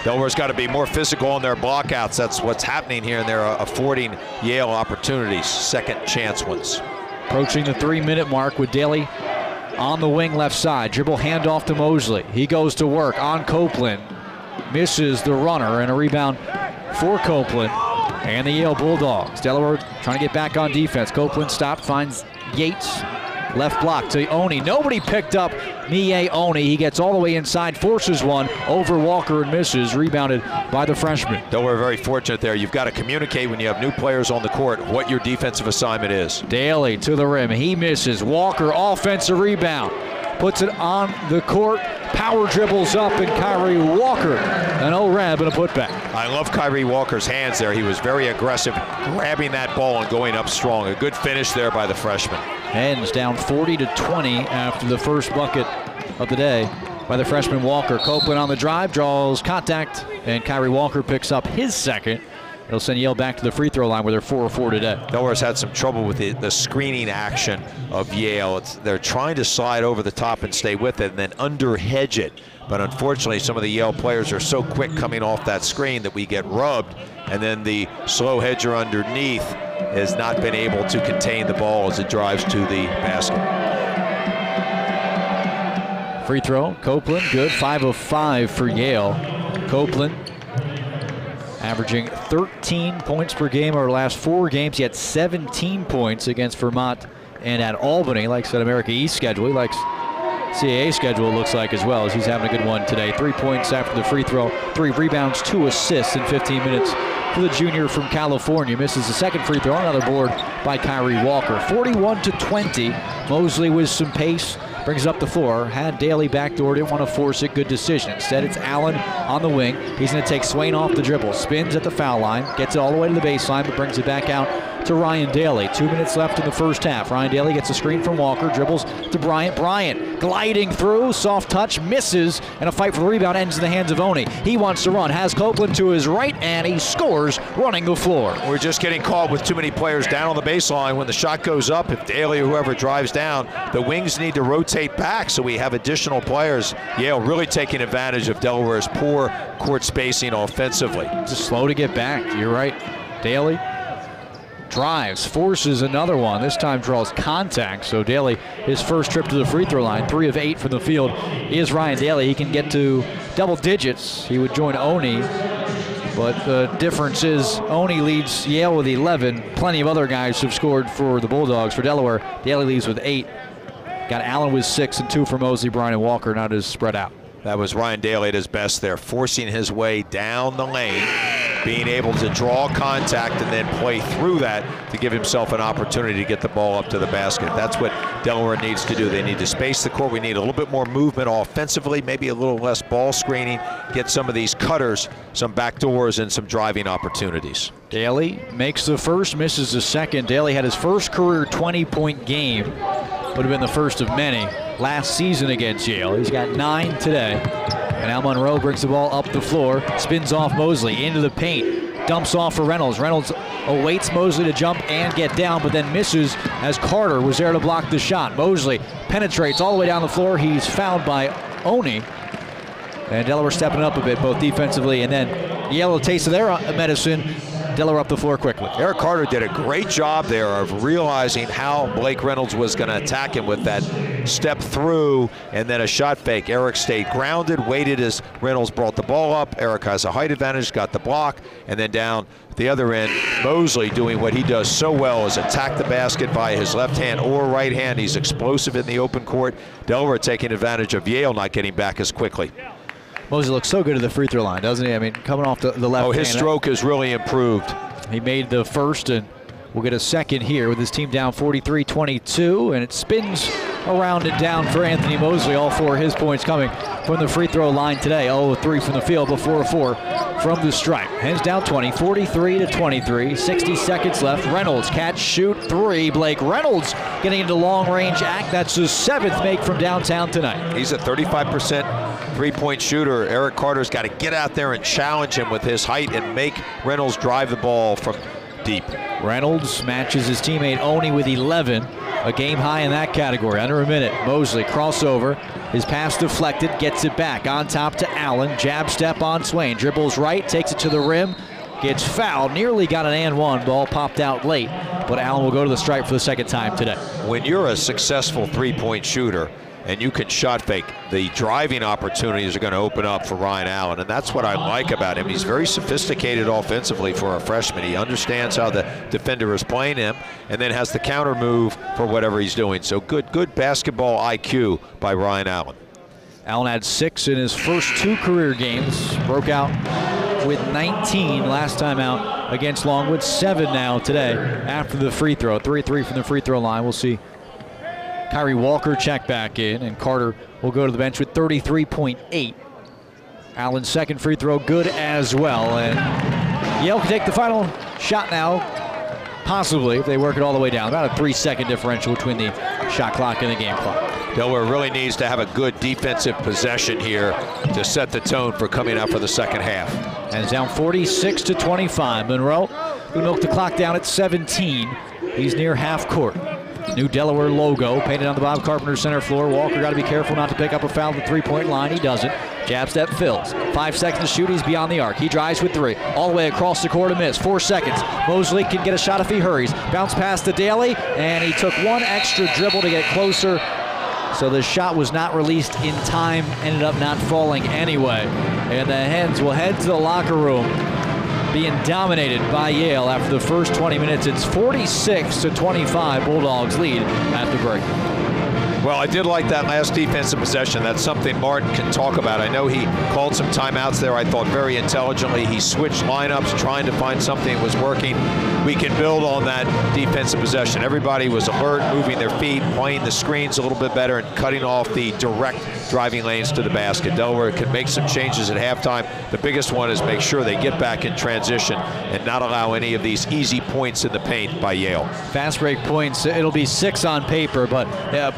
Delaware's got to be more physical on their blockouts. That's what's happening here, and they're affording Yale opportunities, second chance ones. Approaching the 3-minute mark with Daly on the wing left side. Dribble handoff to Mosley. He goes to work on Copeland. Misses the runner, and a rebound for Copeland and the Yale Bulldogs. Delaware trying to get back on defense. Copeland stopped, finds Yates. Left block to Oni. Nobody picked up Mie Oni. He gets all the way inside, forces one over Walker and misses. Rebounded by the freshman. Delaware very fortunate there. You've got to communicate when you have new players on the court what your defensive assignment is. Daly to the rim. He misses. Walker, offensive rebound. Puts it on the court. Power dribbles up, and Kyrie Walker, an O-rab and a putback. I love Kyrie Walker's hands there. He was very aggressive, grabbing that ball and going up strong. A good finish there by the freshman. Hens down 40-20 after the first bucket of the day by the freshman Walker. Copeland on the drive, draws contact, and Kyrie Walker picks up his second. It'll send Yale back to the free throw line where they're 4-4 today. Delaware's had some trouble with the screening action of Yale. They're trying to slide over the top and stay with it and then under-hedge it. But unfortunately, some of the Yale players are so quick coming off that screen that we get rubbed, and then the slow hedger underneath has not been able to contain the ball as it drives to the basket. Free throw, Copeland, good. 5 of 5 for Yale. Copeland averaging 13 points per game over the last 4 games. He had 17 points against Vermont and at Albany. Likes that America East schedule. He likes CAA schedule, it looks like, as well, as he's having a good one today. 3 points after the free throw, 3 rebounds, 2 assists in 15 minutes for the junior from California. Misses the second free throw, another board by Kyrie Walker. 41-20. Mosley with some pace. Brings up the floor, had Daly backdoor, didn't want to force it, good decision. Instead, it's Allen on the wing. He's going to take Swain off the dribble, spins at the foul line, gets it all the way to the baseline, but brings it back out to Ryan Daly. 2 minutes left in the first half. Ryan Daly gets a screen from Walker, dribbles to Bryant. Bryant gliding through, soft touch, misses, and a fight for the rebound ends in the hands of Oni. He wants to run, has Copeland to his right, and he scores running the floor. We're just getting caught with too many players down on the baseline. When the shot goes up, if Daly or whoever drives down, the wings need to rotate back so we have additional players. Yale really taking advantage of Delaware's poor court spacing offensively. Just slow to get back, you're right. Daly drives, forces another one. This time draws contact, so Daly, his first trip to the free throw line, 3 of 8 from the field, is Ryan Daly. He can get to double digits. He would join Oni, but the difference is Oni leads Yale with 11. Plenty of other guys have scored for the Bulldogs. For Delaware, Daly leads with 8. Got Allen with 6 and 2 for Mosley, Bryant, and Walker. Now it is spread out. That was Ryan Daly at his best there, forcing his way down the lane, being able to draw contact and then play through that to give himself an opportunity to get the ball up to the basket. That's what Delaware needs to do. They need to space the court. We need a little bit more movement offensively, maybe a little less ball screening, get some of these cutters, some backdoors, and some driving opportunities. Daly makes the first, misses the second. Daly had his first career 20-point game. Would have been the first of many last season against Yale. He's got 9 today. And Al Monroe brings the ball up the floor, spins off Mosley into the paint, dumps off for Reynolds. Reynolds awaits Mosley to jump and get down, but then misses as Carter was there to block the shot. Mosley penetrates all the way down the floor. He's fouled by Oni. And Delaware stepping up a bit, both defensively, and then Yale a taste of their medicine. Delaware up the floor quickly. Eric Carter did a great job there of realizing how Blake Reynolds was going to attack him with that step through and then a shot fake. Eric stayed grounded, waited as Reynolds brought the ball up. Eric has a height advantage, got the block, and then down the other end, Mosley doing what he does so well is attack the basket via his left hand or right hand. He's explosive in the open court. Delaware taking advantage of Yale not getting back as quickly. Mosley looks so good at the free throw line, doesn't he? I mean, coming off the left hand. Oh, his stroke has really improved. He made the first, and we'll get a second here with his team down 43-22, and it spins around and down for Anthony Mosley. All 4 of his points coming from the free throw line today. 0-3 from the field, but 4-4 from the stripe. Hens down 20, 43-23, 60 seconds left. Reynolds catch, shoot, 3. Blake Reynolds getting into long range act. That's his 7th make from downtown tonight. He's a 35% three-point shooter. Eric Carter's got to get out there and challenge him with his height and make Reynolds drive the ball from deep. Reynolds matches his teammate Oni with 11, a game high in that category. Under a minute. Mosley crossover, his pass deflected, gets it back on top to Allen. Jab step on Swain, dribbles right, takes it to the rim, gets fouled, nearly got an and one. Ball popped out late, but Allen will go to the stripe for the second time today. When you're a successful three-point shooter and you can shot fake, the driving opportunities are going to open up for Ryan Allen, and that's what I like about him. He's very sophisticated offensively for a freshman. He understands how the defender is playing him and then has the counter move for whatever he's doing. So good basketball IQ by Ryan Allen. Allen had 6 in his first 2 career games, broke out with 19 last time out against Longwood, 7 now today after the free throw. 3-3 from the free throw line. We'll see Kyrie Walker check back in, and Carter will go to the bench with 33.8. Allen's second free throw good as well, and Yale can take the final shot now, possibly, if they work it all the way down. About a 3-second differential between the shot clock and the game clock. Delaware really needs to have a good defensive possession here to set the tone for coming out for the second half. And it's down 46-25. Monroe, who milked the clock down at 17. He's near half court. New Delaware logo painted on the Bob Carpenter center floor. Walker got to be careful not to pick up a foul at the three-point line. He doesn't. Jab step fills. 5 seconds to shoot. He's beyond the arc. He drives with 3. All the way across the court to miss. 4 seconds. Mosley can get a shot if he hurries. Bounce pass to Daly, and he took 1 extra dribble to get closer. So the shot was not released in time. Ended up not falling anyway. And the Hens will head to the locker room, being dominated by Yale after the first 20 minutes. It's 46-25. Bulldogs lead at the break. Well, I did like that last defensive possession. That's something Martin can talk about. I know he called some timeouts there, I thought, very intelligently. He switched lineups, trying to find something that was working. We can build on that defensive possession. Everybody was alert, moving their feet, playing the screens a little bit better, and cutting off the direct driving lanes to the basket. Delaware can make some changes at halftime. The biggest one is make sure they get back in transition and not allow any of these easy points in the paint by Yale. Fast break points, it'll be 6 on paper, but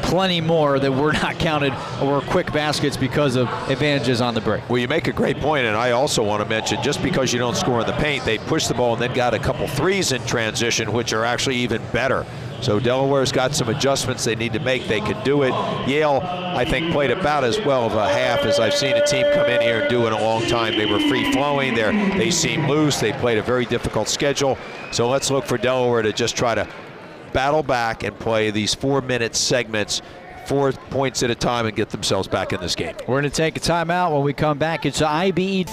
plenty more that were not counted or quick baskets because of advantages on the break. Well, you make a great point, and I also want to mention, just because you don't score in the paint, they push the ball and then got a couple threes in transition, which are actually even better. So Delaware's got some adjustments they need to make. They can do it. Yale, I think, played about as well of a half as I've seen a team come in here and do in a long time. They were free-flowing. They seemed loose. They played a very difficult schedule. So let's look for Delaware to just try to battle back and play these 4-minute segments, 4 points at a time, and get themselves back in this game. We're going to take a timeout. When we come back, it's IBE.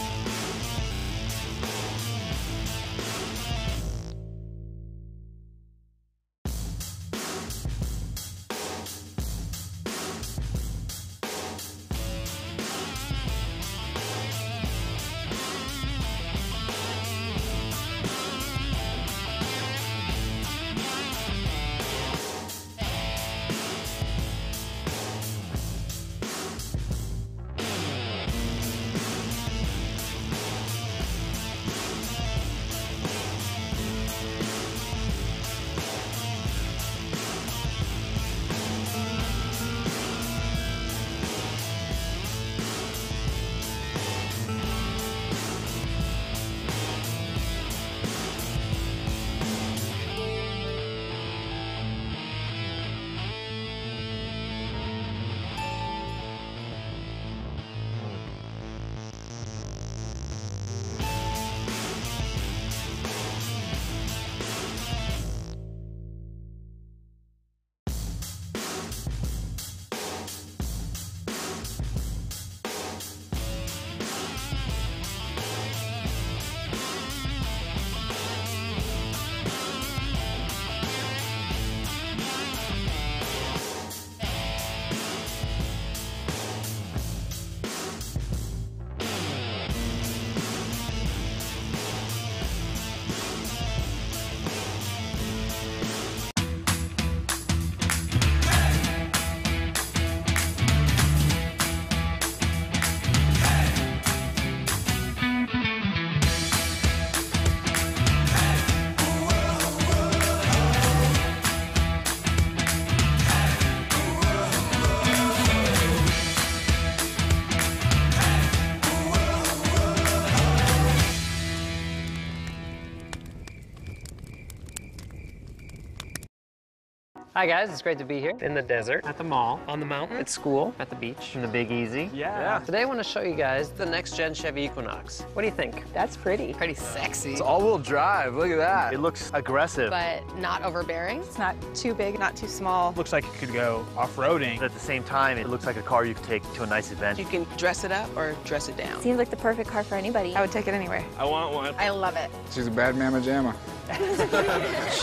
Hi guys, it's great to be here in the desert, at the mall, on the mountain, at school, at the beach, In the Big Easy. Yeah. Today I want to show you guys the next-gen Chevy Equinox. What do you think? That's pretty. Pretty sexy. It's all-wheel drive. Look at that. It looks aggressive. But not overbearing. It's not too big, not too small. Looks like it could go off-roading. But at the same time, it looks like a car you could take to a nice event. You can dress it up or dress it down. Seems like the perfect car for anybody. I would take it anywhere. I want one. I love it. She's a bad mamma jamma.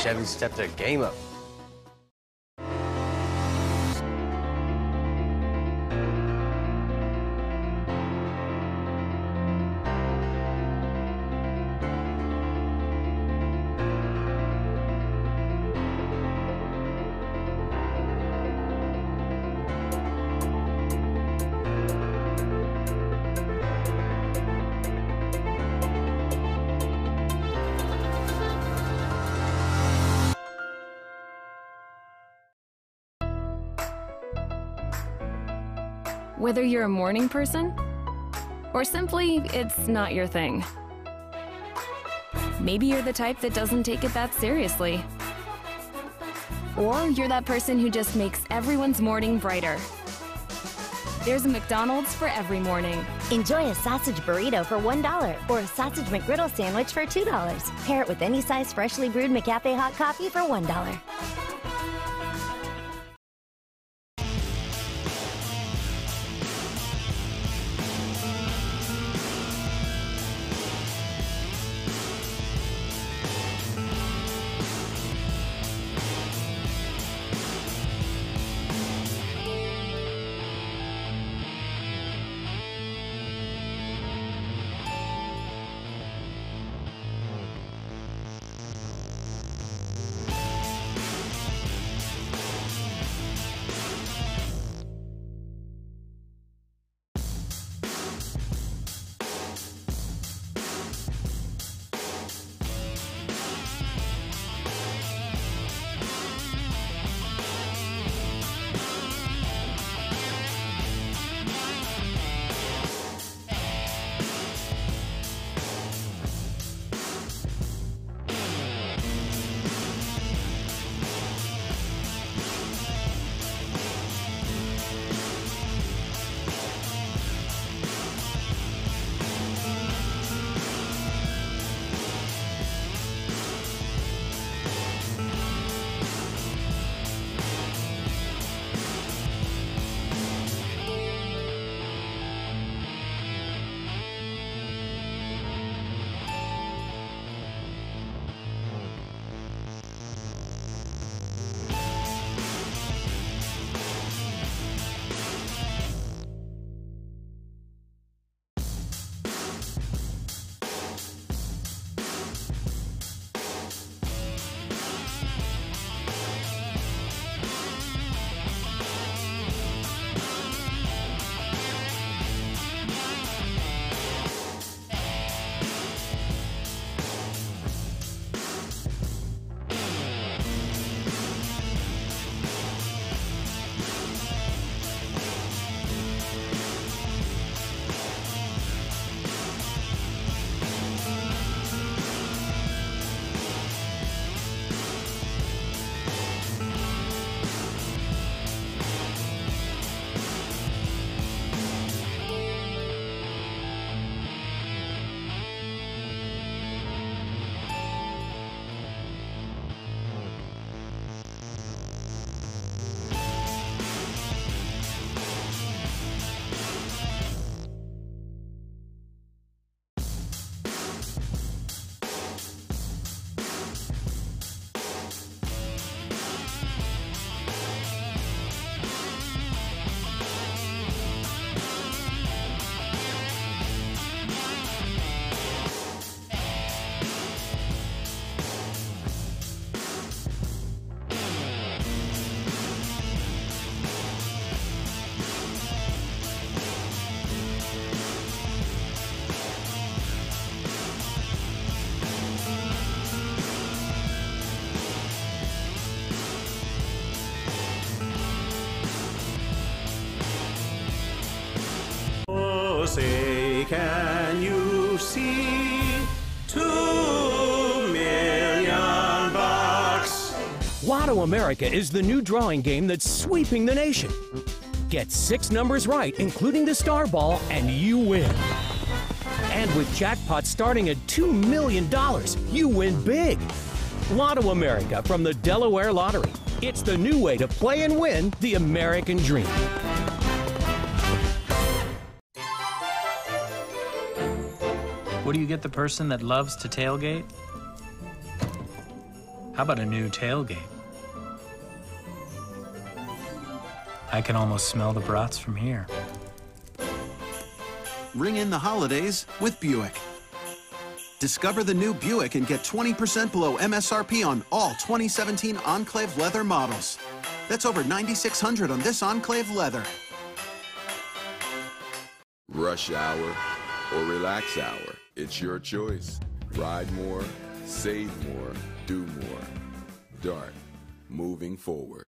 Chevy stepped their game up. Whether you're a morning person or simply it's not your thing. Maybe you're the type that doesn't take it that seriously. Or you're that person who just makes everyone's morning brighter. There's a McDonald's for every morning. Enjoy a sausage burrito for $1 or a sausage McGriddle sandwich for $2. Pair it with any size freshly brewed McCafe hot coffee for $1. say, can you see $2 million? Lotto America is the new drawing game that's sweeping the nation. Get 6 numbers right, including the star ball, and you win. And with jackpots starting at $2 million, you win big. Lotto America from the Delaware Lottery. It's the new way to play and win the American dream. What do you get the person that loves to tailgate? How about a new tailgate? I can almost smell the brats from here. Ring in the holidays with Buick. Discover the new Buick and get 20% below MSRP on all 2017 Enclave leather models. That's over $9,600 on this Enclave leather. Rush hour or relax hour. It's your choice. Ride more, save more, do more. Dart, moving forward.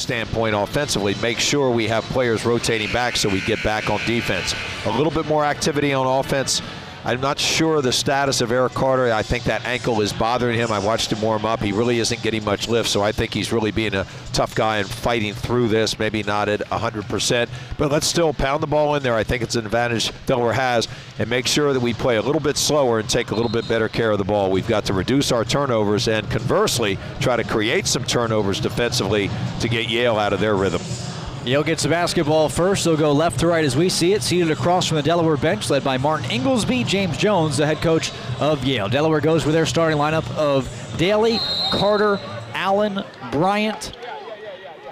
standpoint offensively, make sure we have players rotating back so we get back on defense. A little bit more activity on offense. I'm not sure the status of Eric Carter. I think that ankle is bothering him. I watched him warm up. He really isn't getting much lift, so I think he's really being a tough guy and fighting through this, maybe not at 100%. But let's still pound the ball in there. I think it's an advantage Delaware has, and make sure that we play a little bit slower and take a little bit better care of the ball. We've got to reduce our turnovers and conversely try to create some turnovers defensively to get Yale out of their rhythm. Yale gets the basketball first. They'll go left to right as we see it. Seated across from the Delaware bench, led by Martin Inglesby, James Jones, the head coach of Yale. Delaware goes with their starting lineup of Daly, Carter, Allen, Bryant,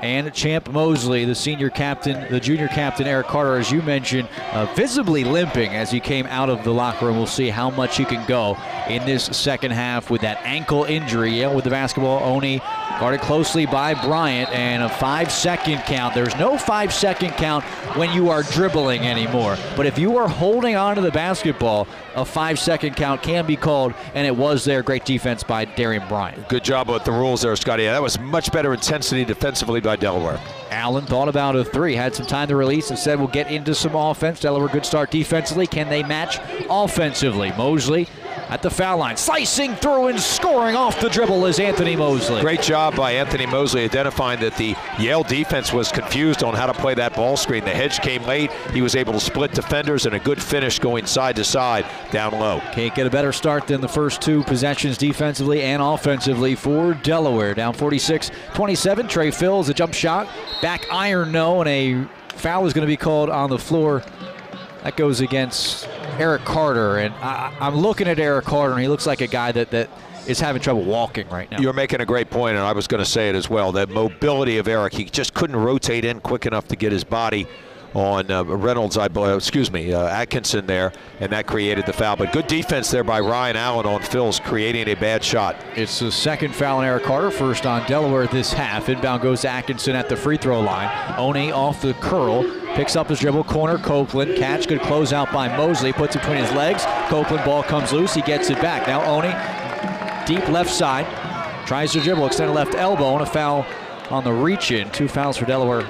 and Champ Mosley, the senior captain, the junior captain, Eric Carter, as you mentioned, visibly limping as he came out of the locker room. We'll see how much he can go in this second half with that ankle injury. Yale with the basketball. Oni guarded closely by Bryant, and a 5-second count. There's no 5-second count when you are dribbling anymore. But if you are holding on to the basketball, a 5-second count can be called, and it was there. Great defense by Darian Bryant. Good job with the rules there, Scotty. That was much better intensity defensively by Delaware. Allen thought about a three, had some time to release and said we'll get into some offense. Delaware good start defensively. Can they match offensively? Mosley at the foul line, slicing through and scoring off the dribble is Anthony Mosley. Great job by Anthony Mosley identifying that the Yale defense was confused on how to play that ball screen. The hedge came late. He was able to split defenders and a good finish going side to side down low. Can't get a better start than the first two possessions defensively and offensively for Delaware. Down 46-27. Trey Phil's a jump shot. Back iron no, and a foul is going to be called on the floor. That goes against Eric Carter, and I'm looking at Eric Carter, and he looks like a guy that is having trouble walking right now. You're making a great point, and I was going to say it as well. The mobility of Eric, he just couldn't rotate in quick enough to get his body on Atkinson there, and that created the foul. But good defense there by Ryan Allen on Phil's, creating a bad shot. It's the second foul on Eric Carter, first on Delaware this half. Inbound goes to Atkinson at the free throw line. Oni off the curl, picks up his dribble, corner, Copeland, catch, good closeout by Mosley, puts it between his legs. Copeland, ball comes loose, he gets it back. Now Oni, deep left side, tries to dribble, extended left elbow, and a foul on the reach-in. 2 fouls for Delaware.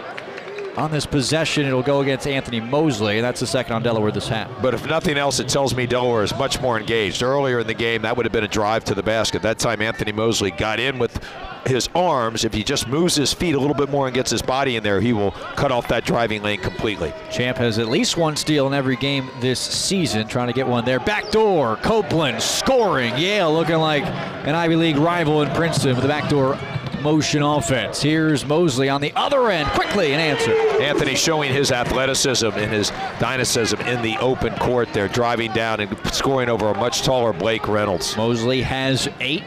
On this possession, it'll go against Anthony Mosley, and that's the second on Delaware this half. But if nothing else, it tells me Delaware is much more engaged. Earlier in the game, that would have been a drive to the basket. That time, Anthony Mosley got in with his arms. If he just moves his feet a little bit more and gets his body in there, he will cut off that driving lane completely. Champ has at least one steal in every game this season, trying to get one there. Backdoor, Copeland scoring. Yale looking like an Ivy League rival in Princeton with the backdoor motion offense. Here's Mosley on the other end, quickly an answer. Anthony showing his athleticism and his dynamism in the open court there, driving down and scoring over a much taller Blake Reynolds. Mosley has 8,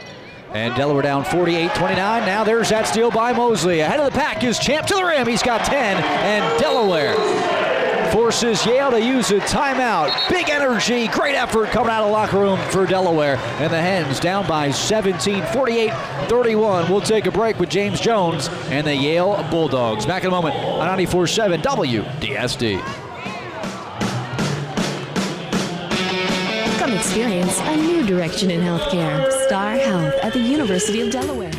and Delaware down 48-29. Now there's that steal by Mosley. Ahead of the pack is Champ to the rim. He's got 10, and Delaware forces Yale to use a timeout. Big energy, great effort coming out of the locker room for Delaware. And the Hens down by 17, 48-31. We'll take a break with James Jones and the Yale Bulldogs. Back in a moment on 94.7 WDSD. Come experience a new direction in healthcare. Star Health at the University of Delaware.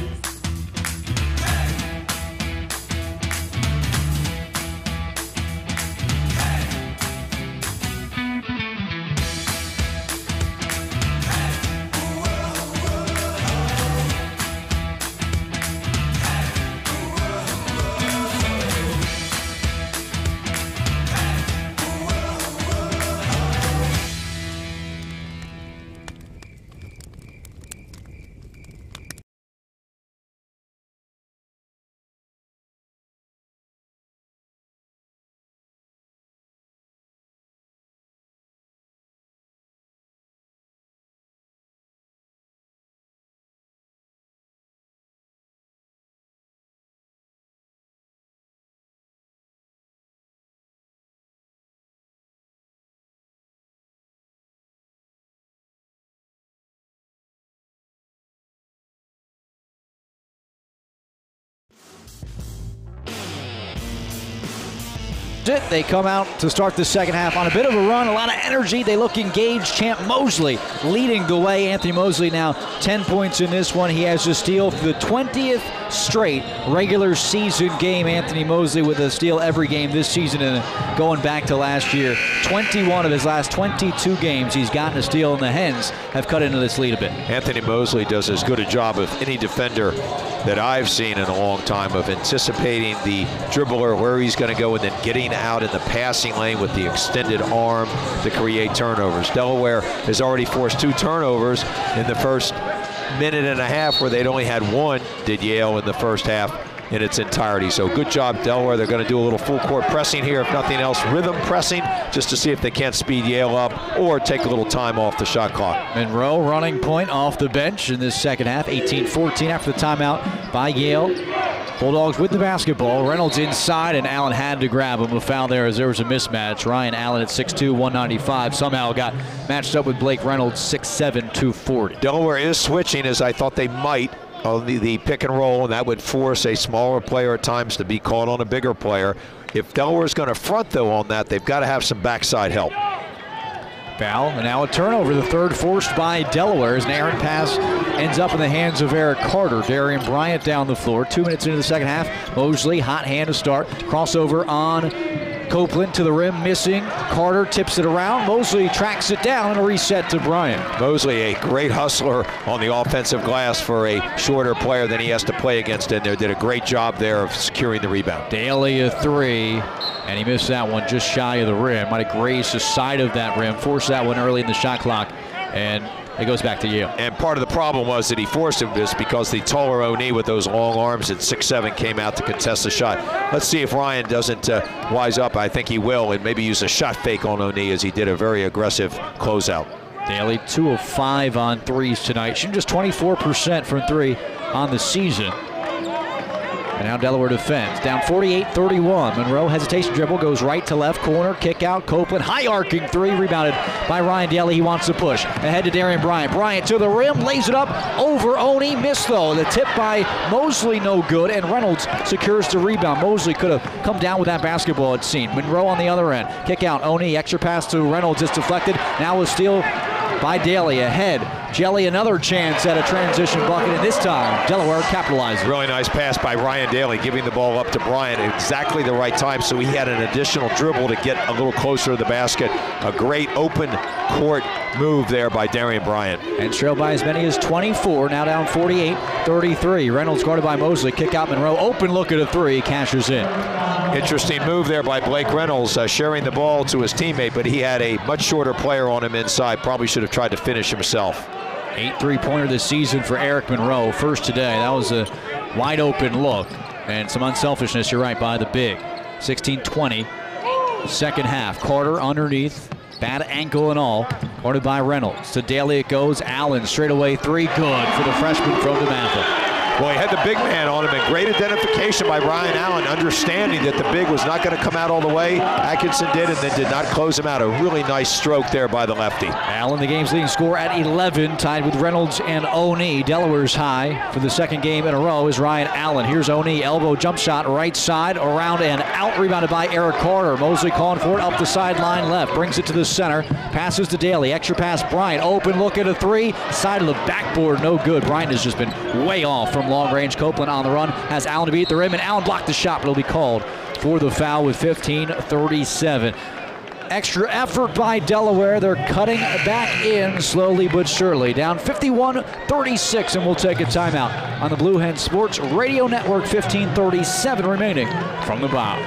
kept it. They come out to start the second half on a bit of a run, a lot of energy. They look engaged. Champ Mosley leading the way. Anthony Mosley now 10 points in this one. He has a steal for the 20th straight regular season game. Anthony Mosley with a steal every game this season, and going back to last year, 21 of his last 22 games he's gotten a steal, and the Hens have cut into this lead a bit. Anthony Mosley does as good a job of any defender that I've seen in a long time of anticipating the dribbler, where he's going to go, and then getting out in the passing lane with the extended arm to create turnovers. Delaware has already forced 2 turnovers in the first minute and a half, where they'd only had 1, did Yale, in the first half in its entirety. So good job, Delaware. They're going to do a little full court pressing here, if nothing else, rhythm pressing, just to see if they can't speed Yale up or take a little time off the shot clock. Monroe running point off the bench in this second half, 18-14 after the timeout by Yale. Bulldogs with the basketball. Reynolds inside, and Allen had to grab him. A foul there as there was a mismatch. Ryan Allen at 6'2", 195, somehow got matched up with Blake Reynolds, 6'7", 240. Delaware is switching, as I thought they might, on the pick and roll, and that would force a smaller player at times to be called on a bigger player. If Delaware's going to front, though, on that, they've got to have some backside help. Foul, and now a turnover, the third forced by Delaware, as an errant pass ends up in the hands of Eric Carter. Darian Bryant down the floor, 2 minutes into the second half. Mosley, hot hand to start, crossover on Copeland to the rim, missing. Carter tips it around. Mosley tracks it down, and a reset to Bryant. Mosley, a great hustler on the offensive glass for a shorter player than he has to play against in there. Did a great job there of securing the rebound. Daly a 3, and he missed that one just shy of the rim. Might have grazed the side of that rim, forced that one early in the shot clock, and it goes back to Yale. And part of the problem was that he forced him this because the taller O'Neill with those long arms at 6'7" came out to contest the shot. Let's see if Ryan doesn't wise up. I think he will, and maybe use a shot fake on O'Neill, as he did a very aggressive closeout. Daly 2 of 5 on threes tonight, shooting just 24% from 3 on the season. And now Delaware defends. Down 48-31. Monroe hesitation dribble, goes right to left corner, kick out. Copeland, high arcing 3, rebounded by Ryan Daly. He wants to push. Ahead to Darian Bryant. Bryant to the rim, lays it up over Oni. Missed though. The tip by Mosley, no good, and Reynolds secures the rebound. Mosley could have come down with that basketball, it seemed. Monroe on the other end. Kick out. Oni, extra pass to Reynolds. It's deflected. Now a steal by Daly. Ahead. Jelly, another chance at a transition bucket, and this time Delaware capitalizes. Really nice pass by Ryan Daly, giving the ball up to Bryant at exactly the right time, so he had an additional dribble to get a little closer to the basket. A great open court move there by Darian Bryant. And trailed by as many as 24, now down 48-33. Reynolds guarded by Mosley, kick out Monroe, open look at a 3, cashes in. Interesting move there by Blake Reynolds, sharing the ball to his teammate, but he had a much shorter player on him inside. Probably should have tried to finish himself. 8 3-pointer this season for Eric Monroe. First today. That was a wide open look. And some unselfishness, you're right, by the big. 16-20. Second half. Carter underneath. Bad ankle and all. Guarded by Reynolds. To Daly it goes. Allen straight away 3. Good for the freshman from DeMatha. Well, he had the big man on him, and great identification by Ryan Allen, understanding that the big was not going to come out all the way. Atkinson did, and then did not close him out. A really nice stroke there by the lefty. Allen, the game's leading scorer at 11, tied with Reynolds and Oni. Delaware's high for the second game in a row is Ryan Allen. Here's Oni, elbow jump shot, right side, around and out, rebounded by Eric Carter. Mosley calling for it, up the sideline left, brings it to the center, passes to Daly, extra pass, Bryant, open look at a 3, side of the backboard, no good. Bryant has just been way off from long range. Copeland on the run, has Allen to beat the rim, and Allen blocked the shot, but he'll be called for the foul with 15-37. Extra effort by Delaware. They're cutting back in slowly but surely. Down 51-36, and we'll take a timeout on the Blue Hen Sports Radio Network. 15:37 remaining from the bow.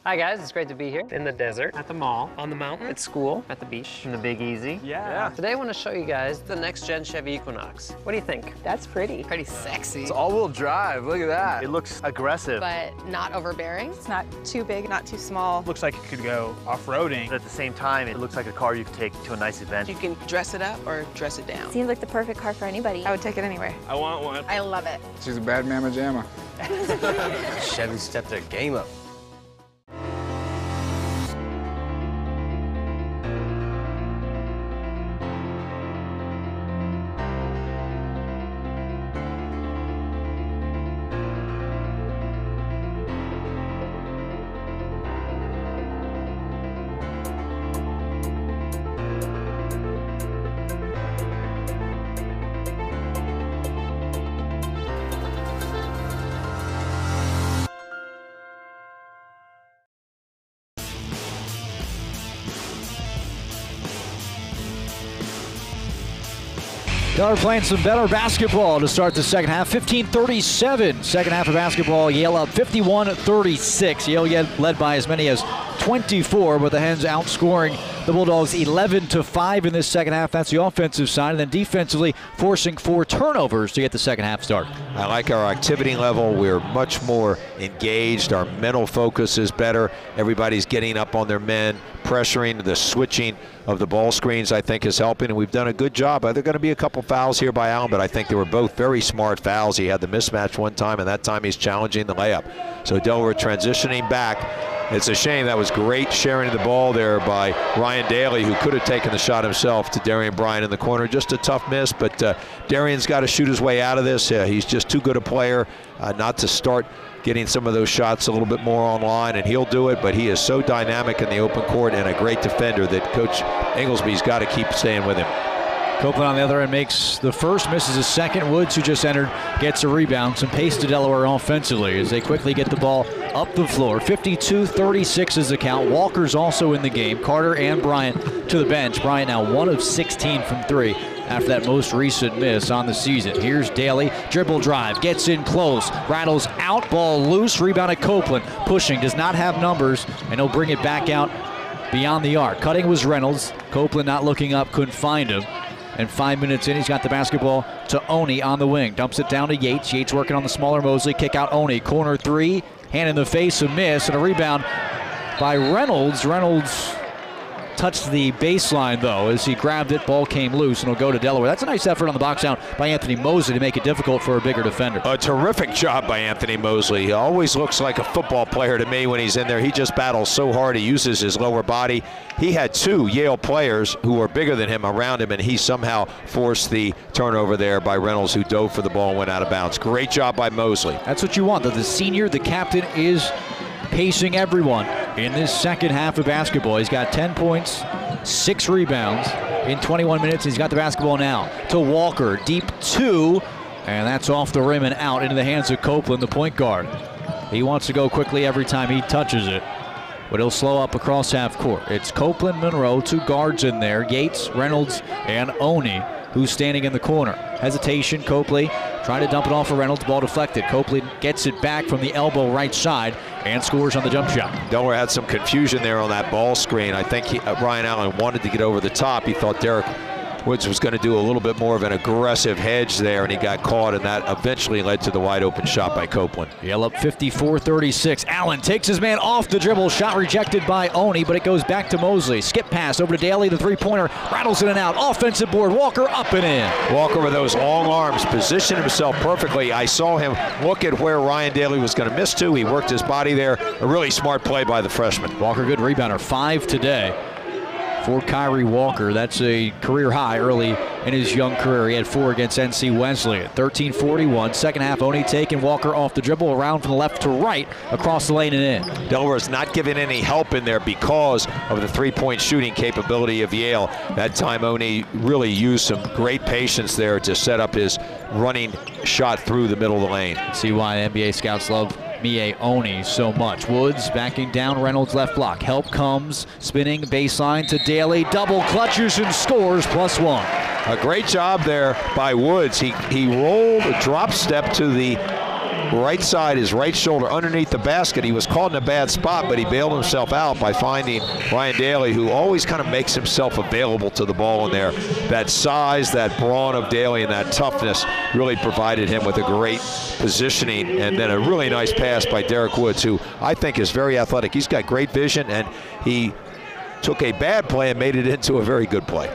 Hi guys, it's great to be here in the desert, at the mall, on the mountain, at school, at the beach, in the Big Easy. Yeah. Today I want to show you guys the next gen Chevy Equinox. What do you think? That's pretty. Pretty sexy. It's all-wheel drive. Look at that. It looks aggressive. But not overbearing. It's not too big, not too small. Looks like it could go off-roading. But at the same time, it looks like a car you could take to a nice event. You can dress it up or dress it down. Seems like the perfect car for anybody. I would take it anywhere. I want one. I love it. She's a bad mamma jamma. Chevy stepped their game up. Delaware playing some better basketball to start the second half. 15-37. Second half of basketball. Yale up 51-36. Yale led by as many as 24, but the Hens outscoring the Bulldogs 11-5 in this second half. That's the offensive side. And then defensively forcing 4 turnovers to get the second half started. I like our activity level. We're much more engaged. Our mental focus is better. Everybody's getting up on their men, pressuring. The switching of the ball screens, I think, is helping, and we've done a good job. There are going to be a couple fouls here by Allen, but I think they were both very smart fouls. He had the mismatch one time, and that time he's challenging the layup. So Delaware transitioning back. It's a shame. That was great sharing of the ball there by Ryan Daly, who could have taken the shot himself, to Darian Bryant in the corner. Just a tough miss, but Darian's got to shoot his way out of this. He's just too good a player not to start getting some of those shots a little bit more online, and he'll do it, but he is so dynamic in the open court and a great defender that Coach Inglesby's got to keep staying with him. Copeland on the other end makes the first, misses a second. Woods, who just entered, gets a rebound. Some pace to Delaware offensively as they quickly get the ball up the floor. 52-36 is the count. Walker's also in the game. Carter and Bryant to the bench. Bryant now 1 of 16 from 3 after that most recent miss on the season. Here's Daly, dribble drive, gets in close, rattles out, ball loose, rebounded Copeland. Pushing, does not have numbers, and he'll bring it back out beyond the arc. Cutting was Reynolds. Copeland not looking up, couldn't find him. And 5 minutes in, he's got the basketball to Oni on the wing. Dumps it down to Yates. Yates working on the smaller Mosley. Kick out Oni. Corner 3. Hand in the face, a miss, and a rebound by Reynolds. Reynolds touched the baseline, though, as he grabbed it. Ball came loose, and will go to Delaware. That's a nice effort on the box out by Anthony Mosley to make it difficult for a bigger defender. A terrific job by Anthony Mosley. He always looks like a football player to me when he's in there. He just battles so hard. He uses his lower body. He had 2 Yale players who were bigger than him around him, and he somehow forced the turnover there by Reynolds, who dove for the ball and went out of bounds. Great job by Mosley. That's what you want. The senior, the captain, is pacing everyone in this second half of basketball. He's got 10 points, 6 rebounds in 21 minutes. He's got the basketball now to Walker, deep 2, and that's off the rim and out into the hands of Copeland, the point guard. He wants to go quickly every time he touches it, but he'll slow up across half court. It's Copeland, Monroe, 2 guards in there, Yates, Reynolds, and Oni, who's standing in the corner. Hesitation, Copley trying to dump it off for Reynolds, ball deflected. Copley gets it back from the elbow right side and scores on the jump shot. Delaware had some confusion there on that ball screen. I think Ryan Allen wanted to get over the top. He thought Derek Woods was going to do a little bit more of an aggressive hedge there, and he got caught, and that eventually led to the wide open shot by Copeland. Yale up 54-36. Allen takes his man off the dribble. Shot rejected by Oni, but it goes back to Mosley. Skip pass over to Daly, the three-pointer. Rattles in and out. Offensive board. Walker up and in. Walker with those long arms positioned himself perfectly. I saw him look at where Ryan Daly was going to miss to. He worked his body there. A really smart play by the freshman. Walker, good rebounder. 5 today for Kyrie Walker. That's a career high early in his young career. He had 4 against NC Wesley at 13-41. Second half, Oni taking Walker off the dribble, around from the left to right, across the lane and in. Delaware's not giving any help in there because of the three-point shooting capability of Yale. That time, Oni really used some great patience there to set up his running shot through the middle of the lane. See why NBA scouts love Mie Oni so much. Woods backing down, Reynolds left block. Help comes, spinning baseline to Daly. Double clutches and scores, +1. A great job there by Woods. He rolled a drop step to the right side, his right shoulder underneath the basket. He was caught in a bad spot, but he bailed himself out by finding Ryan Daly, who always kind of makes himself available to the ball in there. That size, that brawn of Daly, and that toughness really provided him with a great positioning, and then a really nice pass by Derek Woods, who I think is very athletic. He's got great vision, and he took a bad play and made it into a very good play.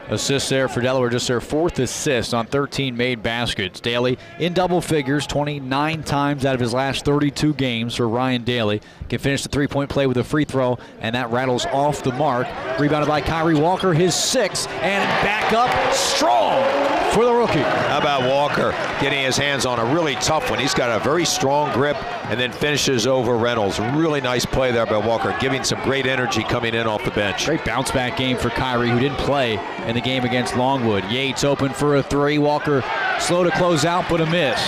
Assists there for Delaware, just their 4th assist on 13 made baskets. Daly in double figures 29 times out of his last 32 games for Ryan Daly. Can finish the three-point play with a free throw, and that rattles off the mark. Rebounded by Kyrie Walker, his 6th, and back up strong for the rookie. How about Walker getting his hands on a really tough one? He's got a very strong grip and then finishes over Reynolds. Really nice play there by Walker, giving some great energy coming in off the bench. Great bounce back game for Kyrie, who didn't play in the game against Longwood. Yates open for a 3. Walker slow to close out, but a miss.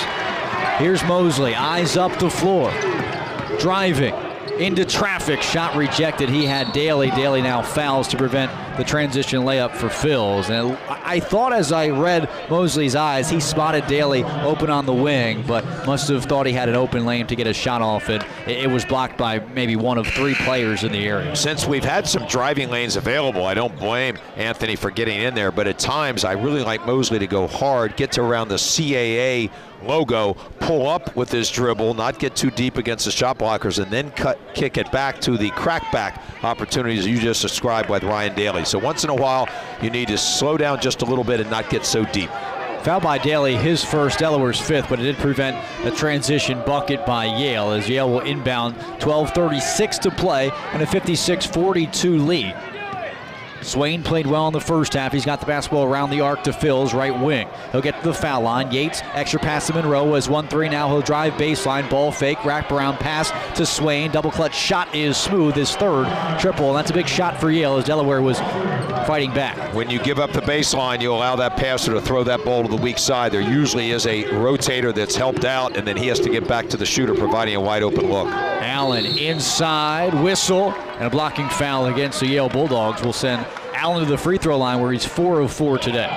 Here's Mosley, eyes up the floor. Driving into traffic, shot rejected. He had Daly. Daly now fouls to prevent the transition layup for Phils. And I thought as I read Mosley's eyes, he spotted Daly open on the wing, but must have thought he had an open lane to get a shot off it. It was blocked by maybe one of 3 players in the area. Since we've had some driving lanes available, I don't blame Anthony for getting in there, but at times I really like Mosley to go hard, get to around the CAA logo, pull up with his dribble, not get too deep against the shot blockers, and then kick it back to the crackback opportunities you just described with Ryan Daly. So once in a while, you need to slow down just a little bit and not get so deep. Foul by Daly, his first, Delaware's 5th, but it did prevent a transition bucket by Yale, as Yale will inbound 12:36 to play and a 56-42 lead. Swain played well in the first half. He's got the basketball around the arc to Phil's right wing. He'll get to the foul line. Yates, extra pass to Monroe as 1-3 now. He'll drive baseline, ball fake, wraparound pass to Swain. Double clutch shot is smooth, his 3rd triple. And that's a big shot for Yale as Delaware was fighting back. When you give up the baseline, you allow that passer to throw that ball to the weak side. There usually is a rotator that's helped out, and then he has to get back to the shooter, providing a wide open look. Allen inside, whistle, and a blocking foul against the Yale Bulldogs will send Allen to the free throw line, where he's 4 of 4 today.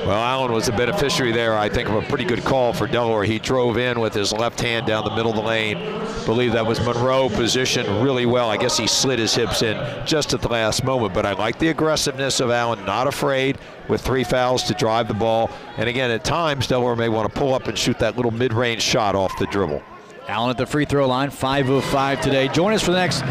Well, Allen was the beneficiary there, I think, of a pretty good call for Delaware. He drove in with his left hand down the middle of the lane. I believe that was Monroe positioned really well. I guess he slid his hips in just at the last moment, but I like the aggressiveness of Allen, not afraid with 3 fouls to drive the ball. And again, at times, Delaware may want to pull up and shoot that little mid-range shot off the dribble. Allen at the free throw line, 5 of 5 today. Join us for the next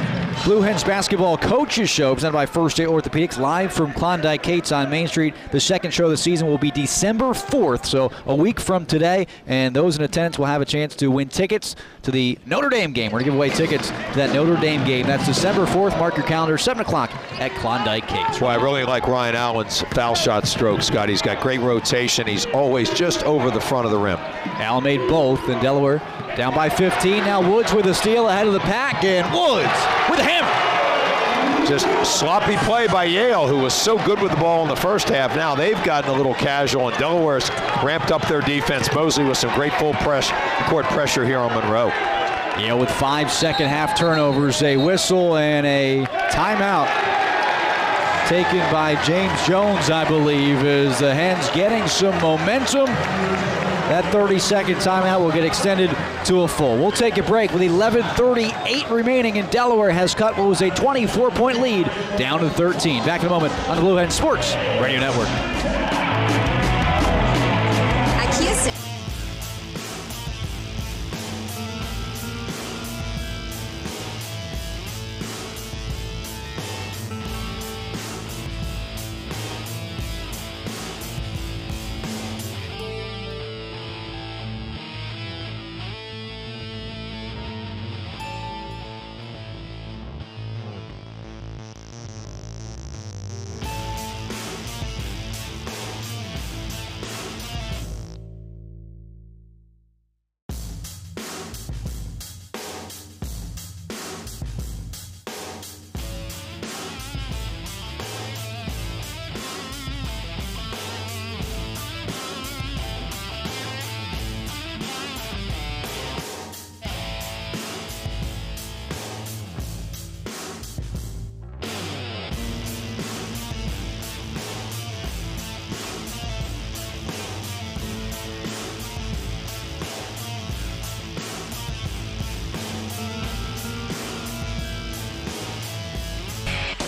Blue Hens Basketball Coaches Show, presented by First Day Orthopedics, live from Klondike Kate's on Main Street. The second show of the season will be December 4th, so a week from today, and those in attendance will have a chance to win tickets to the Notre Dame game. We're going to give away tickets to that Notre Dame game. That's December 4th. Mark your calendar, 7 o'clock at Klondike Kate's. Well, I really like Ryan Allen's foul shot stroke, Scott. He's got great rotation. He's always just over the front of the rim. Allen made both, and Delaware down by 15. Now Woods with a steal ahead of the pack, and Woods with a hammer. Just sloppy play by Yale, who was so good with the ball in the first half. Now they've gotten a little casual, and Delaware's ramped up their defense. Mosley with some great full court pressure here on Monroe. Yale with 5 second half turnovers, a whistle and a timeout taken by James Jones, I believe, as the Hens getting some momentum. That 30-second timeout will get extended to a full. We'll take a break with 11:38 remaining, and Delaware has cut what was a 24-point lead down to 13. Back in a moment on the Blue Hens Sports Radio Network.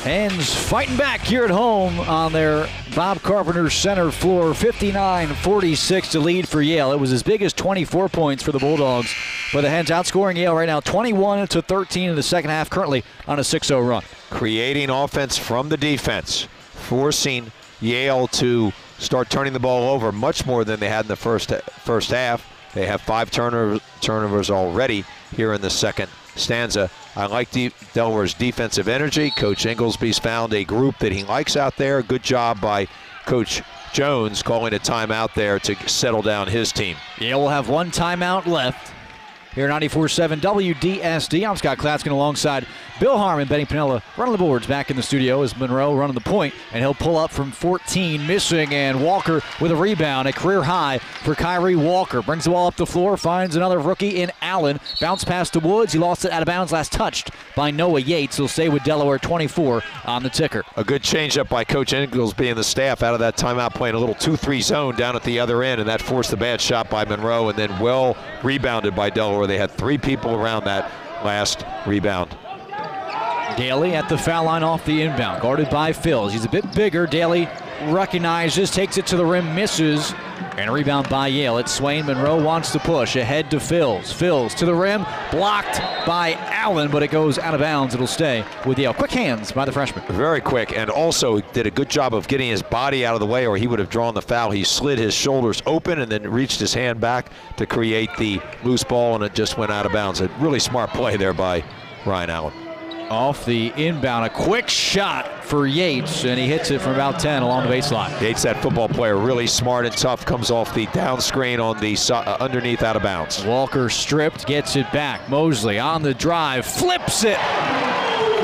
Hens fighting back here at home on their Bob Carpenter's center floor. 59-46 to lead for Yale. It was as big as 24 points for the Bulldogs, but the Hens outscoring Yale right now 21-13 in the second half, currently on a 6-0 run. Creating offense from the defense, forcing Yale to start turning the ball over much more than they had in the first half. They have 5 turnovers already here in the second stanza. I like Delaware's defensive energy. Coach Ingolsby's found a group that he likes out there. Good job by Coach Jones calling a timeout there to settle down his team. Yale will have 1 timeout left. Here at 94.7 WDSD, I'm Scott Klatskin alongside Bill Harmon, Benny Pinella running the boards back in the studio as Monroe running the point, and he'll pull up from 14, missing, and Walker with a rebound, a career high for Kyrie Walker. Brings the ball up the floor, finds another rookie in Allen. Bounce pass to Woods. He lost it out of bounds, last touched by Noah Yates. He'll stay with Delaware 24 on the ticker. A good changeup by Coach Inglesby and the staff out of that timeout, playing a little 2-3 zone down at the other end, and that forced the bad shot by Monroe, and then well rebounded by Delaware. They had 3 people around that last rebound. Daly at the foul line off the inbound, guarded by Phils. He's a bit bigger. Daly recognizes, takes it to the rim, misses, and a rebound by Yale. It's Swain. Monroe wants to push ahead to Phils. Phils to the rim, blocked by Allen, but it goes out of bounds. It'll stay with Yale. Quick hands by the freshman. Very quick, and also did a good job of getting his body out of the way, or he would have drawn the foul. He slid his shoulders open and then reached his hand back to create the loose ball, and it just went out of bounds. A really smart play there by Ryan Allen. Off the inbound, a quick shot for Yates, and he hits it from about 10 along the baseline. Yates, that football player, really smart and tough, comes off the down screen on the underneath out of bounds. Walker stripped, gets it back. Mosley on the drive, flips it.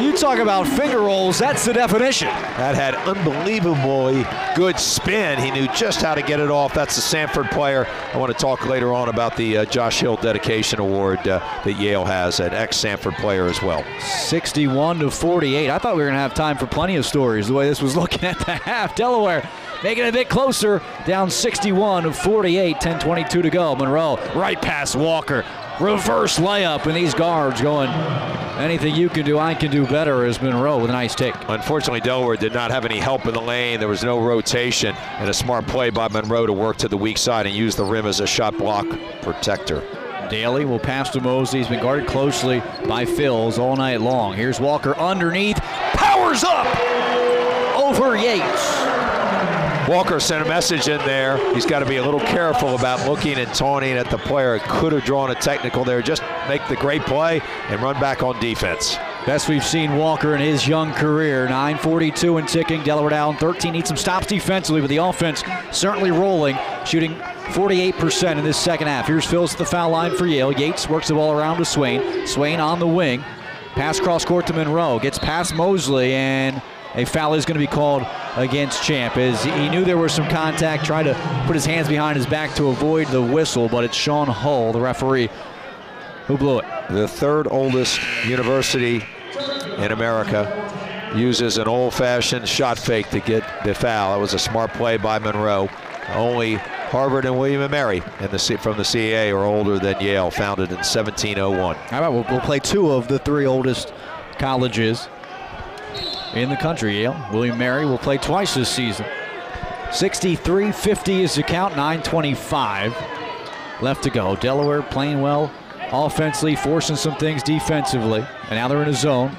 You talk about finger rolls, that's the definition. That had unbelievably good spin. He knew just how to get it off. That's the Sanford player. I want to talk later on about the Josh Hill Dedication Award that Yale has, an ex-Sanford player as well. 61-48. I thought we were going to have time for plenty of stories the way this was looking at the half. Delaware making it a bit closer, down 61-48, 10:22 to go. Monroe right past Walker. Reverse layup, and these guards going, anything you can do, I can do better, as Monroe with a nice take. Unfortunately, Delaware did not have any help in the lane. There was no rotation, and a smart play by Monroe to work to the weak side and use the rim as a shot block protector. Daly will pass to Mosley. He's been guarded closely by Phils all night long. Here's Walker underneath, powers up over Yates. Walker sent a message in there. He's got to be a little careful about looking and taunting at the player. Could have drawn a technical there. Just make the great play and run back on defense. Best we've seen Walker in his young career. 9:42 and ticking. Delaware down 13. Needs some stops defensively, but the offense certainly rolling, shooting 48% in this second half. Here's Phils at the foul line for Yale. Yates works the ball around to Swain. Swain on the wing. Pass cross court to Monroe. Gets past Mosley, and a foul is going to be called against Champ, as he knew there was some contact, tried to put his hands behind his back to avoid the whistle, but it's Sean Hull, the referee, who blew it. The third oldest university in America uses an old-fashioned shot fake to get the foul. That was a smart play by Monroe. Only Harvard and William & Mary from the CAA are older than Yale, founded in 1701. How about we'll play 2 of the 3 oldest colleges in the country. Yale, William & Mary will play twice this season. 63-50 is the count, 9:25 left to go. Delaware playing well offensively, forcing some things defensively, and now they're in a zone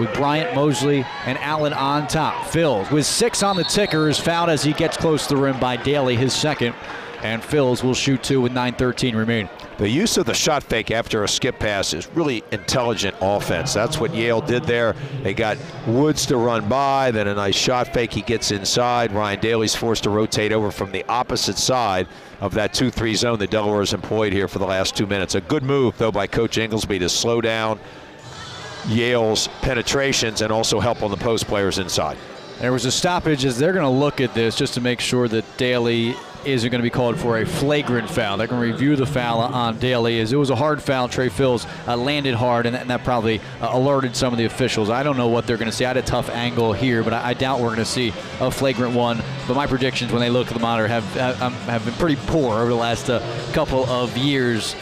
with Bryant, Mosley, and Allen on top. Phils with 6 on the ticker is fouled as he gets close to the rim by Daly, his second, and Phils will shoot 2 with 9:13 remaining. The use of the shot fake after a skip pass is really intelligent offense. That's what Yale did there. They got Woods to run by, then a nice shot fake. He gets inside. Ryan Daly's forced to rotate over from the opposite side of that 2-3 zone that Delaware has employed here for the last 2 minutes. A good move, though, by Coach Inglesby to slow down Yale's penetrations and also help on the post players inside. There was a stoppage as they're going to look at this just to make sure that Daly isn't going to be called for a flagrant foul. They're going to review the foul on Daly, as it was a hard foul. Trey Phils landed hard, and that probably alerted some of the officials. I don't know what they're going to see. I had a tough angle here, but I doubt we're going to see a flagrant one. But my predictions when they look at the monitor have been pretty poor over the last couple of years.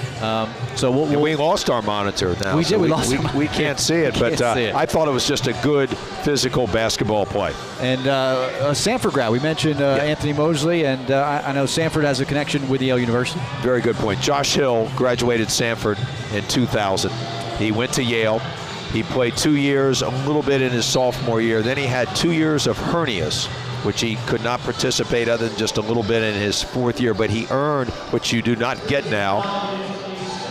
So we lost our monitor now. We did. So we can't see it, but I thought it was just a good physical basketball play. And a Sanford grad. We mentioned Anthony Mosley, and I know Sanford has a connection with Yale University. Very good point. Josh Hill graduated Sanford in 2000. He went to Yale. He played 2 years, a little bit in his sophomore year. Then he had 2 years of hernias, which he could not participate other than just a little bit in his 4th year. But he earned, which you do not get now,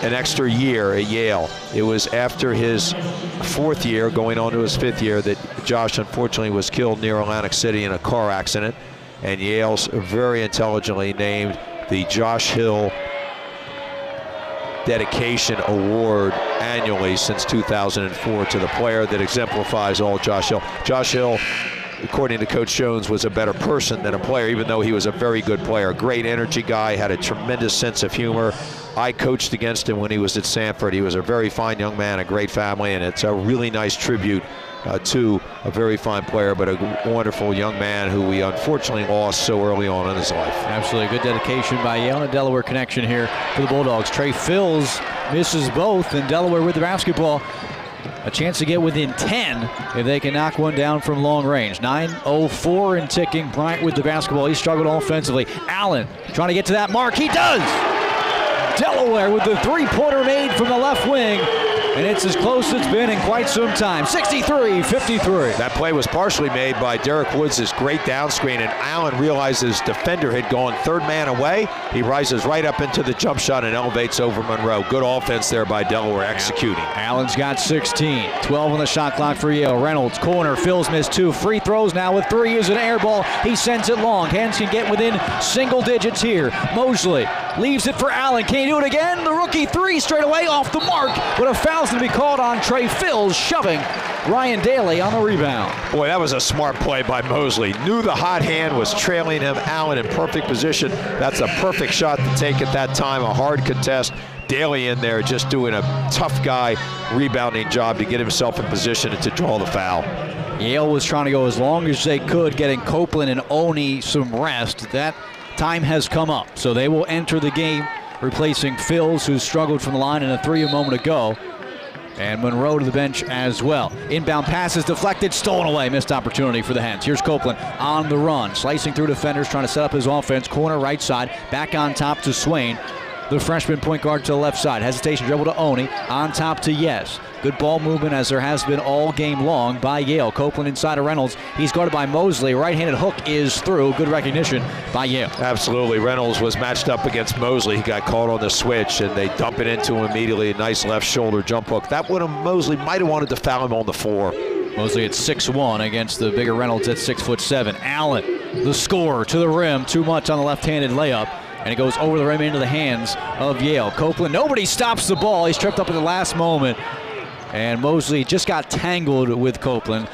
an extra year at Yale. It was after his 4th year, going on to his 5th year, that Josh unfortunately was killed near Atlantic City in a car accident. And Yale's very intelligently named the Josh Hill Dedication Award annually since 2004 to the player that exemplifies all Josh Hill. Josh Hill, according to Coach Jones, was a better person than a player, even though he was a very good player. Great energy guy, had a tremendous sense of humor. I coached against him when he was at Sanford. He was a very fine young man, a great family, and it's a really nice tribute to a very fine player, but a wonderful young man who we unfortunately lost so early on in his life. Absolutely. Good dedication by Yale and Delaware connection here for the Bulldogs. Trey Phils misses both, and Delaware with the basketball. A chance to get within 10 if they can knock one down from long range. 9:04 and ticking. Bryant with the basketball. He struggled offensively. Allen trying to get to that mark. He does! Delaware with the three-pointer made from the left wing. And it's as close as it's been in quite some time. 63-53. That play was partially made by Derek Woods' great down screen, and Allen realizes defender had gone third man away. He rises right up into the jump shot and elevates over Monroe. Good offense there by Delaware executing. Allen's got 16. 12 on the shot clock for Yale. Reynolds, corner. Phil's missed 2 free throws. Now with 3 is an air ball. He sends it long. Hands can get within single digits here. Mosley leaves it for Allen. Can he do it again? The rookie 3 straight away off the mark. But a foul's going to be called on Trey Phils, shoving Ryan Daly on the rebound. Boy, that was a smart play by Mosley. Knew the hot hand was trailing him. Allen in perfect position. That's a perfect shot to take at that time. A hard contest. Daly in there just doing a tough guy rebounding job to get himself in position and to draw the foul. Yale was trying to go as long as they could, getting Copeland and Oni some rest. That time has come up, so they will enter the game replacing Phils, who struggled from the line in a 3 a moment ago. And Monroe to the bench as well. Inbound pass is deflected, stolen away. Missed opportunity for the Hens. Here's Copeland on the run, slicing through defenders, trying to set up his offense. Corner right side, back on top to Swain. The freshman point guard to the left side. Hesitation, dribble to Oni. On top to Yes. Good ball movement, as there has been all game long, by Yale. Copeland inside of Reynolds. He's guarded by Mosley. Right-handed hook is through. Good recognition by Yale. Absolutely. Reynolds was matched up against Mosley. He got caught on the switch, and they dump it into him immediately. A nice left shoulder jump hook. That would have, Mosley might have wanted to foul him on the floor. Mosley at 6'1" against the bigger Reynolds at 6'7". Allen, the scorer, to the rim. Too much on the left-handed layup. And it goes over the rim into the hands of Yale. Copeland, nobody stops the ball. He's tripped up at the last moment. And Mosley just got tangled with Copeland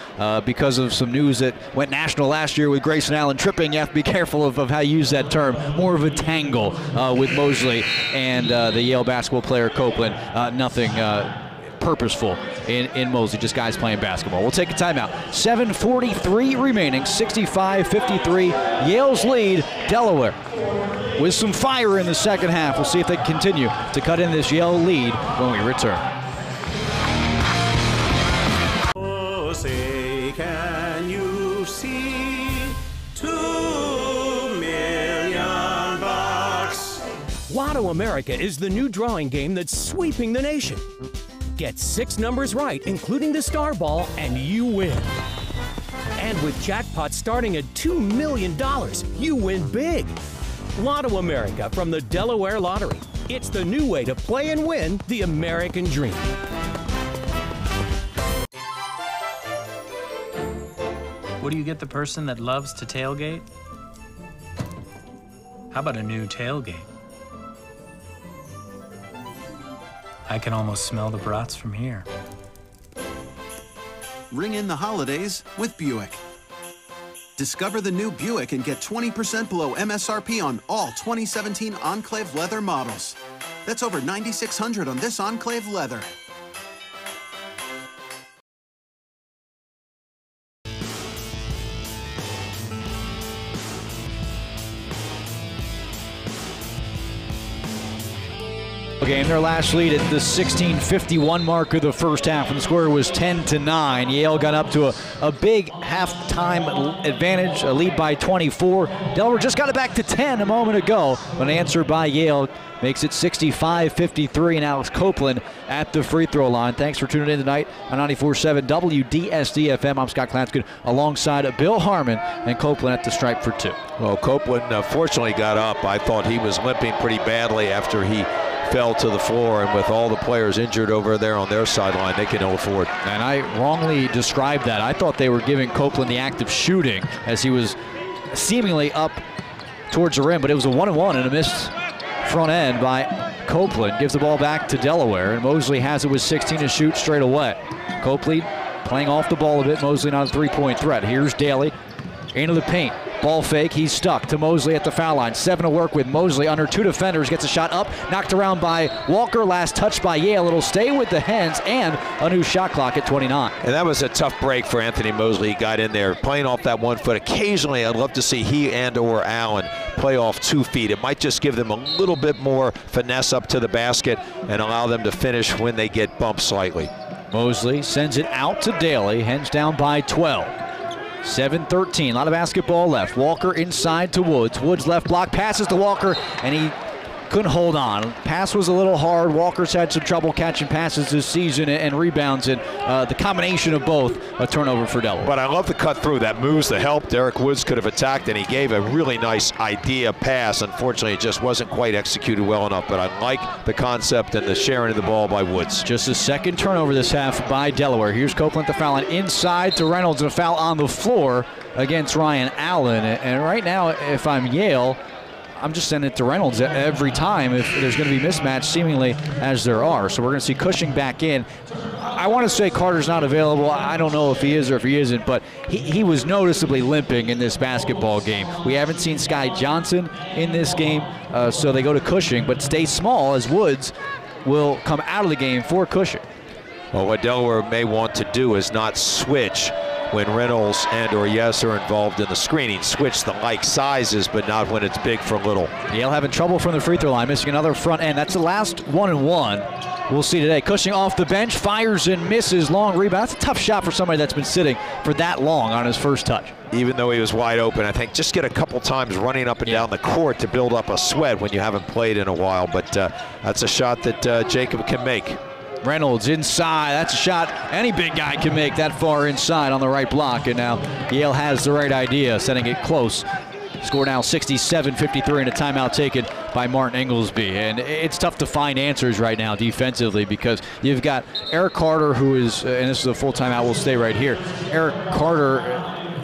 because of some news that went national last year with Grayson Allen tripping. You have to be careful of how you use that term. More of a tangle with Mosley and the Yale basketball player Copeland. Nothing purposeful in Mosley, just guys playing basketball. We'll take a timeout. 7:43 remaining, 65-53. Yale's lead, Delaware with some fire in the second half. We'll see if they can continue to cut in this Yale lead when we return. Oh, say, can you see $2 million? Lotto America is the new drawing game that's sweeping the nation. Get 6 numbers right, including the star ball, and you win. And with jackpots starting at $2 million, you win big. Lotto America from the Delaware Lottery. It's the new way to play and win the American dream. What do you get the person that loves to tailgate? How about a new tailgate? I can almost smell the brats from here. Ring in the holidays with Buick. Discover the new Buick and get 20% below MSRP on all 2017 Enclave leather models. That's over $9,600 on this Enclave leather. Game, their last lead at the 16:51 mark of the first half, and the score was 10-9. Yale got up to a big halftime advantage, a lead by 24. Delaware just got it back to 10 a moment ago, but an answer by Yale makes it 65-53, and Alex Copeland at the free throw line. Thanks for tuning in tonight on 94.7 WDSD-FM. I'm Scott Klanskin alongside Bill Harmon, and Copeland at the stripe for 2. Well, Copeland fortunately got up. I thought he was limping pretty badly after he fell to the floor, and with all the players injured over there on their sideline, they can ill afford. And I wrongly described that. I thought they were giving Copeland the act of shooting as he was seemingly up towards the rim, but it was a 1-and-1 and a missed front end by Copeland gives the ball back to Delaware, and Mosley has it with 16 to shoot straight away. Copley playing off the ball a bit. Mosley not a three-point threat. Here's Daly into the paint. Ball fake, he's stuck to Mosley at the foul line. 7 to work with. Mosley under 2 defenders, gets a shot up, knocked around by Walker, last touch by Yale. It'll stay with the Hens, and a new shot clock at 29. And that was a tough break for Anthony Mosley. He got in there playing off that 1 foot. Occasionally, I'd love to see he and or Allen play off 2 feet. It might just give them a little bit more finesse up to the basket and allow them to finish when they get bumped slightly. Mosley sends it out to Daly. Hens down by 12. 7-13, a lot of basketball left. Walker inside to Woods. Woods left block, passes to Walker, and he couldn't hold on. Pass was a little hard. Walker's had some trouble catching passes this season and rebounds, and the combination of both, a turnover for Delaware. But I love the cut through. That moves the help. Derek Woods could have attacked, and he gave a really nice idea pass. Unfortunately, it just wasn't quite executed well enough, but I like the concept and the sharing of the ball by Woods. Just a second turnover this half by Delaware. Here's Copeland at the foul line, inside to Reynolds, and a foul on the floor against Ryan Allen. And right now, if I'm Yale, I'm just sending it to Reynolds every time if there's going to be mismatch, seemingly as there are. So we're going to see Cushing back in. I want to say Carter's not available. I don't know if he is or if he isn't, but he was noticeably limping in this basketball game. We haven't seen Sky Johnson in this game, so they go to Cushing, but stay small as Woods will come out of the game for Cushing. Well, what Delaware may want to do is not switch when Reynolds and or Yes are involved in the screening. Switch the like sizes, but not when it's big for little. Yale having trouble from the free throw line, missing another front end. That's the last 1-and-1 we'll see today. Cushing off the bench, fires and misses, long rebound. That's a tough shot for somebody that's been sitting for that long on his first touch. Even though he was wide open, I think just get a couple times running up and down the court to build up a sweat when you haven't played in a while, but that's a shot that Jacob can make. Reynolds inside, that's a shot any big guy can make that far inside on the right block, and now Yale has the right idea, setting it close. Score now 67-53 and a timeout taken by Martin Inglesby. And it's tough to find answers right now defensively because you've got Eric Carter, who is, and this is a full timeout, we'll stay right here. Eric Carter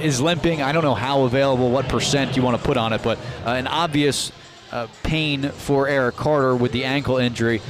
is limping. I don't know how available, what percent you want to put on it, but an obvious pain for Eric Carter with the ankle injury.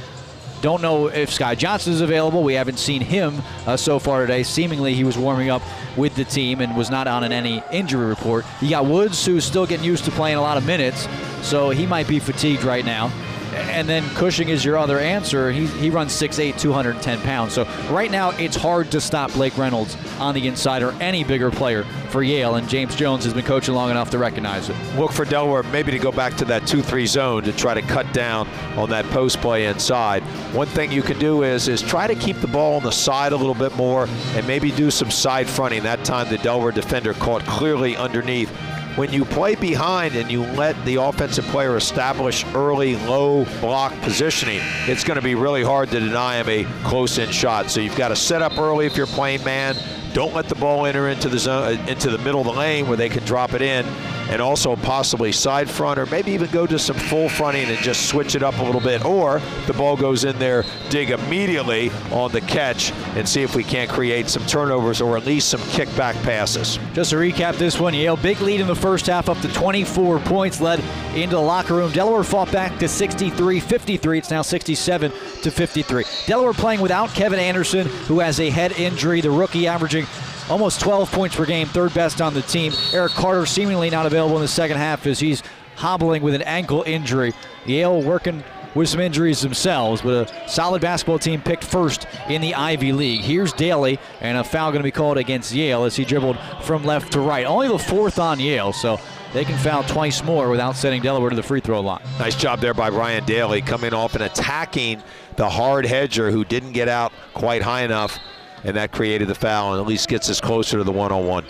Don't know if Sky Johnson is available. We haven't seen him so far today. Seemingly he was warming up with the team and was not on any injury report. You got Woods, who's still getting used to playing a lot of minutes, so he might be fatigued right now. And then Cushing is your other answer. He runs 6'8", 210 pounds. So right now it's hard to stop Blake Reynolds on the inside or any bigger player for Yale, and James Jones has been coaching long enough to recognize it. Look for Delaware maybe to go back to that 2-3 zone to try to cut down on that post play inside. One thing you can do is try to keep the ball on the side a little bit more and maybe do some side fronting. That time the Delaware defender caught clearly underneath. When you play behind and you let the offensive player establish early low block positioning, it's going to be really hard to deny him a close-in shot. So you've got to set up early if you're playing man. Don't let the ball enter into the zone, into the middle of the lane where they can drop it in, and also possibly side front or maybe even go to some full fronting and just switch it up a little bit. Or the ball goes in there, dig immediately on the catch and see if we can't create some turnovers or at least some kickback passes. Just to recap this one, Yale big lead in the first half, up to 24 points, led into the locker room. Delaware fought back to 63-53. It's now 67-53. Delaware playing without Kevin Anderson, who has a head injury. The rookie averaging almost 12 points per game, third best on the team. Eric Carter seemingly not available in the second half as he's hobbling with an ankle injury. Yale working with some injuries themselves, but a solid basketball team picked first in the Ivy League. Here's Daly, and a foul going to be called against Yale as he dribbled from left to right. Only the fourth on Yale, so they can foul twice more without sending Delaware to the free throw line. Nice job there by Ryan Daly, coming off and attacking the hard hedger who didn't get out quite high enough, and that created the foul and at least gets us closer to the one-on-one.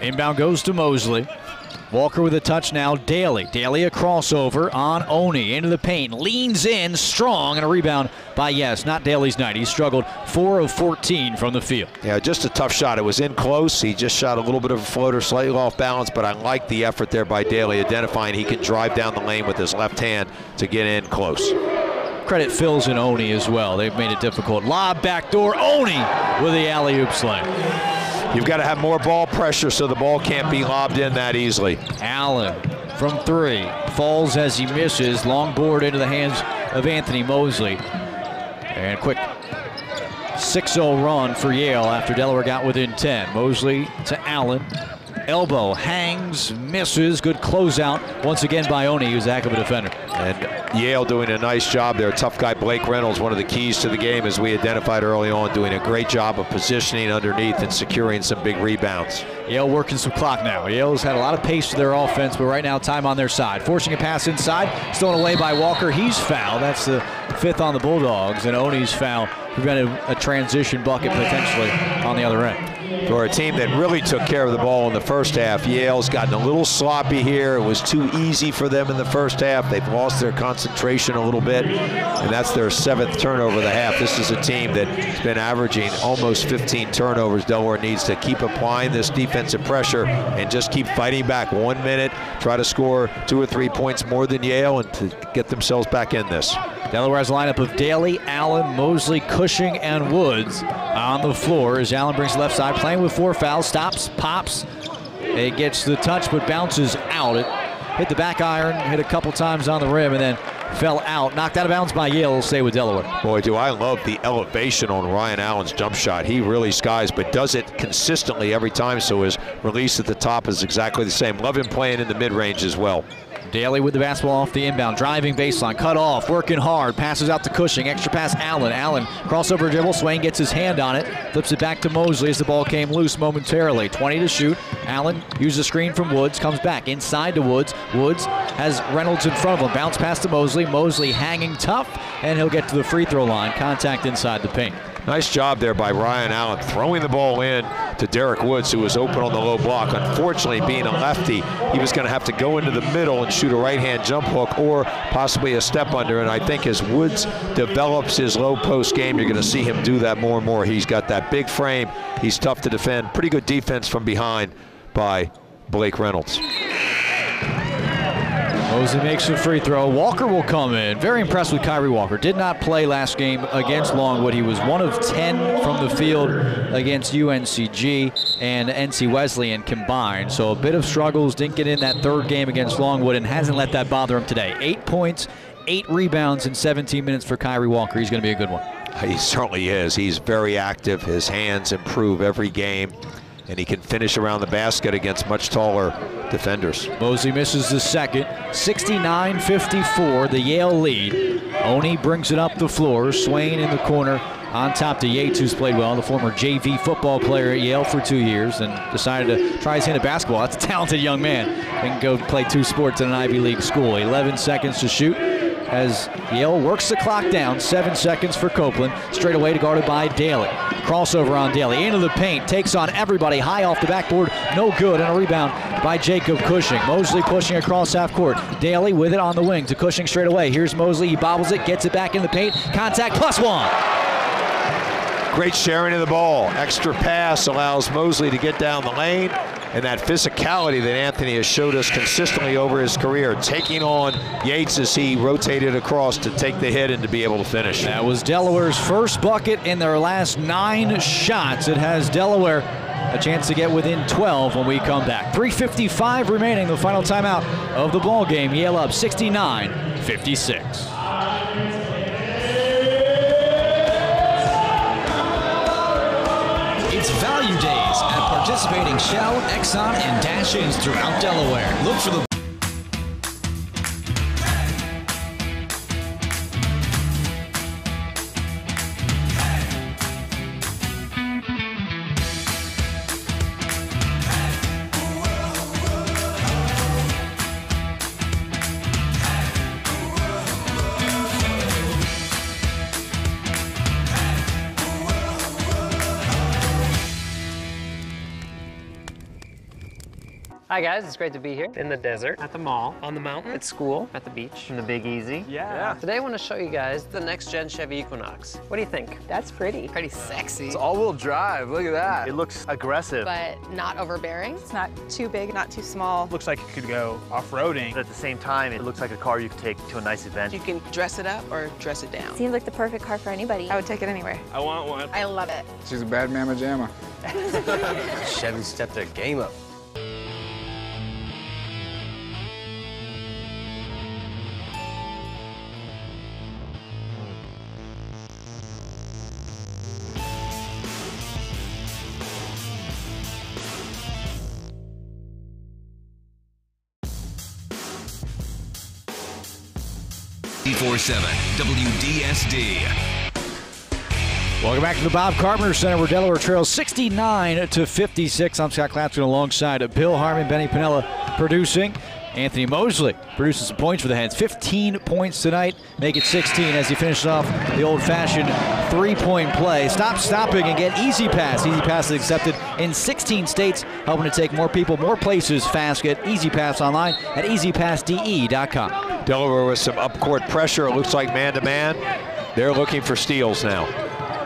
Inbound goes to Mosley. Walker with a touch now. Daly a crossover on Oni into the paint, leans in strong, and a rebound by Yes. Not Daly's night. He struggled 4 of 14 from the field. Yeah, just a tough shot. It was in close. He just shot a little bit of a floater, slightly off balance, but I like the effort there by Daly, identifying he can drive down the lane with his left hand to get in close. Credit Phils and Oni as well. They've made it difficult. Lob backdoor, Oni with the alley-oop slam. You've got to have more ball pressure so the ball can't be lobbed in that easily. Allen from 3 falls as he misses. Long board into the hands of Anthony Mosley. And a quick 6-0 run for Yale after Delaware got within 10. Mosley to Allen. Elbow hangs, misses. Good closeout once again by Oni, who's a heck of a defender. And Yale doing a nice job there. Tough guy Blake Reynolds, one of the keys to the game, as we identified early on, doing a great job of positioning underneath and securing some big rebounds. Yale working some clock now. Yale's had a lot of pace to their offense, but right now time on their side. Forcing a pass inside, stolen away by Walker. He's fouled. That's the 5th on the Bulldogs, and Oni's foul prevented a transition bucket potentially on the other end. For a team that really took care of the ball in the first half, Yale's gotten a little sloppy here. It was too easy for them in the first half. They've lost their concentration a little bit, and that's their 7th turnover of the half. This is a team that's been averaging almost 15 turnovers. Delaware needs to keep applying this defensive pressure and just keep fighting back 1 minute, try to score 2 or 3 points more than Yale and to get themselves back in this. Delaware has a lineup of Daly, Allen, Mosley, Cushing, and Woods on the floor as Allen brings the left side, playing with 4 fouls, stops, pops. It gets the touch but bounces out. It hit the back iron, hit a couple times on the rim, and then fell out. Knocked out of bounds by Yale. Will stay with Delaware. Boy, do I love the elevation on Ryan Allen's jump shot. He really skies, but does it consistently every time, so his release at the top is exactly the same. Love him playing in the mid-range as well. Daly with the basketball off the inbound, driving baseline, cut off, working hard, passes out to Cushing, extra pass Allen. Allen crossover dribble, Swain gets his hand on it, flips it back to Mosley as the ball came loose momentarily. 20 to shoot. Allen uses a screen from Woods, comes back inside to Woods. Woods has Reynolds in front of him, bounce pass to Mosley. Mosley hanging tough, and he'll get to the free throw line. Contact inside the paint. Nice job there by Ryan Allen, throwing the ball in to Derek Woods, who was open on the low block. Unfortunately, being a lefty, he was going to have to go into the middle and shoot a right-hand jump hook or possibly a step under. And I think as Woods develops his low post game, you're going to see him do that more and more. He's got that big frame. He's tough to defend. Pretty good defense from behind by Blake Reynolds. Mosley makes a free throw. Walker will come in. Very impressed with Kyrie Walker. Did not play last game against Longwood. He was 1 of 10 from the field against UNCG and NC Wesleyan combined. So a bit of struggles. Didn't get in that 3rd game against Longwood and hasn't let that bother him today. 8 points, 8 rebounds in 17 minutes for Kyrie Walker. He's going to be a good one. He certainly is. He's very active. His hands improve every game, and he can finish around the basket against much taller defenders. Mosley misses the second. 69-54, the Yale lead. Oni brings it up the floor. Swain in the corner on top to Yates, who's played well, the former JV football player at Yale for 2 years, and decided to try his hand at basketball. That's a talented young man. And go play 2 sports in an Ivy League school. 11 seconds to shoot as Yale works the clock down. 7 seconds for Copeland. Straight away to guarded by Daly. Crossover on Daly. Into the paint. Takes on everybody. High off the backboard. No good. And a rebound by Jacob Cushing. Mosley pushing across half court. Daly with it on the wing to Cushing straight away. Here's Mosley. He bobbles it. Gets it back in the paint. Contact +1. Great sharing of the ball. Extra pass allows Mosley to get down the lane. And that physicality that Anthony has showed us consistently over his career, taking on Yates as he rotated across to take the hit and to be able to finish. That was Delaware's first bucket in their last 9 shots. It has Delaware a chance to get within 12 when we come back. 3:55 remaining, the final timeout of the ball game. Yale up 69-56. It's Value Days at participating Shell, Exxon, and Dash-Ins throughout Delaware. Look for the Hi guys, it's great to be here in the desert, at the mall, on the mountain, at school, at the beach, in the Big Easy. Yeah. Today I want to show you guys the next gen Chevy Equinox. What do you think? That's pretty. Pretty sexy. It's all-wheel drive. Look at that. It looks aggressive. But not overbearing. It's not too big, not too small. Looks like it could go off-roading. But at the same time, it looks like a car you could take to a nice event. You can dress it up or dress it down. Seems like the perfect car for anybody. I would take it anywhere. I want one. I love it. She's a bad mamma jamma. Chevy stepped their game up. 94.7 WDSD. Welcome back to the Bob Carpenter Center, where Delaware trails 69-56. I'm Scott Clapton alongside Bill Harmon, Benny Pinella producing. Anthony Mosley produces some points for the Hens. 15 points tonight, make it 16 as he finishes off the old-fashioned three-point play. Stopping, and get Easy Pass. Easy Pass is accepted in 16 states, helping to take more people, more places fast. Get Easy Pass online at easypassde.com. Delaware with some up-court pressure. It looks like man-to-man. They're looking for steals now.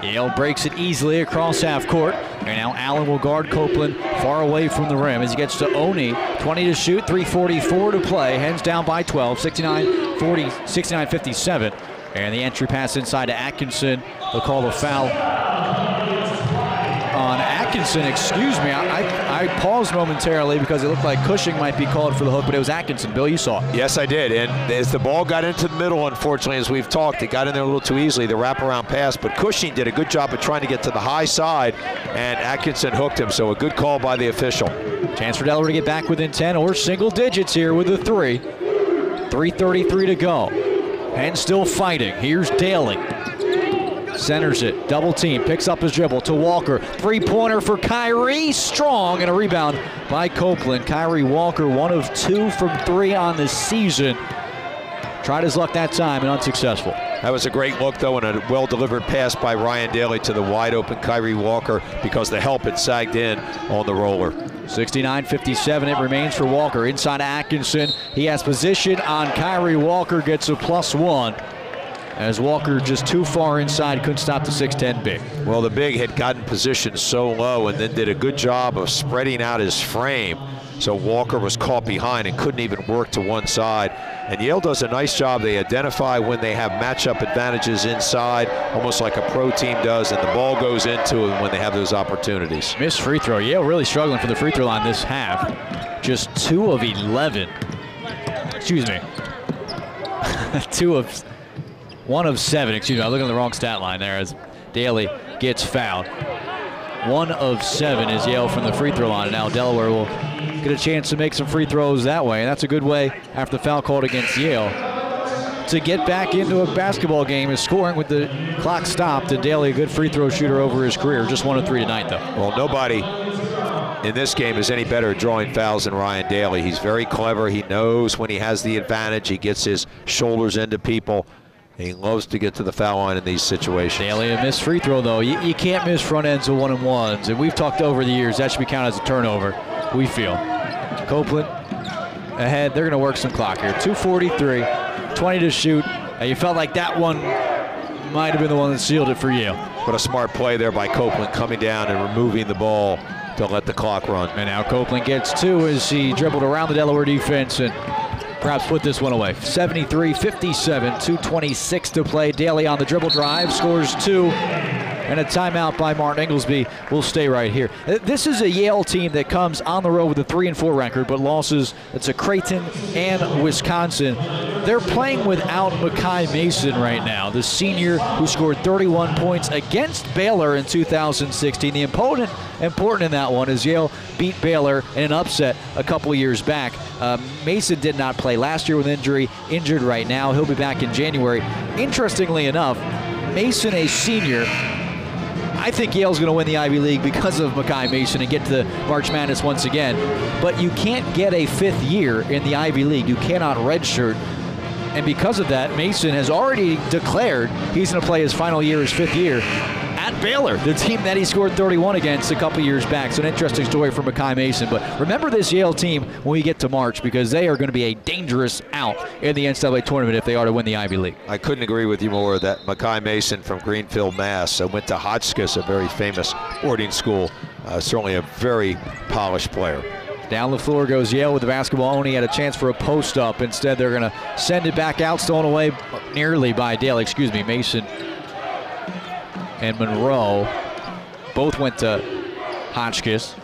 Yale breaks it easily across half court. And now Allen will guard Copeland far away from the rim as he gets to Oni. 20 to shoot, 3:44 to play. Hens down by 12, 69-57. And the entry pass inside to Atkinson. They'll call the foul on Atkinson, excuse me. I paused momentarily because it looked like Cushing might be called for the hook, but it was Atkinson. Bill, you saw it. Yes, I did. And as the ball got into the middle, unfortunately, as we've talked, it got in there a little too easily, the wraparound pass. But Cushing did a good job of trying to get to the high side, and Atkinson hooked him. So a good call by the official. Chance for Delaware to get back within 10 or single digits here with a 3. 3:33 to go. And still fighting. Here's Daly. Centers it, double team, picks up his dribble to Walker. Three-pointer for Kyrie, strong, and a rebound by Copeland. Kyrie Walker, 1 of 2 from 3 on the season. Tried his luck that time and unsuccessful. That was a great look, though, and a well-delivered pass by Ryan Daly to the wide-open Kyrie Walker because the help had sagged in on the roller. 69-57, it remains for Walker. Inside Atkinson, he has position on Kyrie Walker, gets a +1. As Walker just too far inside, couldn't stop the 6'10" big. Well, the big had gotten positioned so low and then did a good job of spreading out his frame. So Walker was caught behind and couldn't even work to one side. And Yale does a nice job. They identify when they have matchup advantages inside, almost like a pro team does, and the ball goes into it when they have those opportunities. Missed free throw. Yale really struggling for the free throw line this half. Just 2 of 11. Excuse me. 1 of 7, excuse me, I'm looking at the wrong stat line there as Daly gets fouled. 1 of 7 is Yale from the free throw line, and now Delaware will get a chance to make some free throws that way, and that's a good way, after the foul called against Yale, to get back into a basketball game, is scoring with the clock stopped, and Daly, a good free throw shooter over his career. Just 1 of 3 tonight, though. Well, nobody in this game is any better at drawing fouls than Ryan Daly. He's very clever. He knows when he has the advantage. He gets his shoulders into people. He loves to get to the foul line in these situations. Daly, a missed free throw, though. You can't miss front ends of 1-and-1s, and we've talked over the years that should be counted as a turnover, we feel. Copeland ahead. They're going to work some clock here. 2:43, 20 to shoot. You felt like that one might have been the one that sealed it for Yale. What a smart play there by Copeland, coming down and removing the ball to let the clock run. And now Copeland gets 2 as he dribbled around the Delaware defense and perhaps put this one away. 73-57, 2:26 to play. Daly on the dribble drive, scores 2. And a timeout by Martin Inglesby will stay right here. This is a Yale team that comes on the road with a 3-4 record, but losses to Creighton and Wisconsin. They're playing without Makai Mason right now, the senior who scored 31 points against Baylor in 2016. The important in that one is Yale beat Baylor in an upset a couple years back. Mason did not play last year with injury, injured right now. He'll be back in January. Interestingly enough, Mason, a senior, I think Yale's going to win the Ivy League because of Makai Mason and get to the March Madness once again. But you can't get a 5th year in the Ivy League. You cannot redshirt. And because of that, Mason has already declared he's going to play his final year, his 5th year, at Baylor, the team that he scored 31 against a couple years back. So an interesting story for Makai Mason. But remember this Yale team when we get to March, because they are going to be a dangerous out in the NCAA tournament if they are to win the Ivy League. I couldn't agree with you more that Makai Mason from Greenfield, Mass. Went to Hotchkiss, a very famous boarding school. Certainly a very polished player. Down the floor goes Yale with the basketball. Only had a chance for a post-up. Instead, they're going to send it back out, stolen away nearly by Daly. Excuse me, Mason and Monroe both went to Hotchkiss.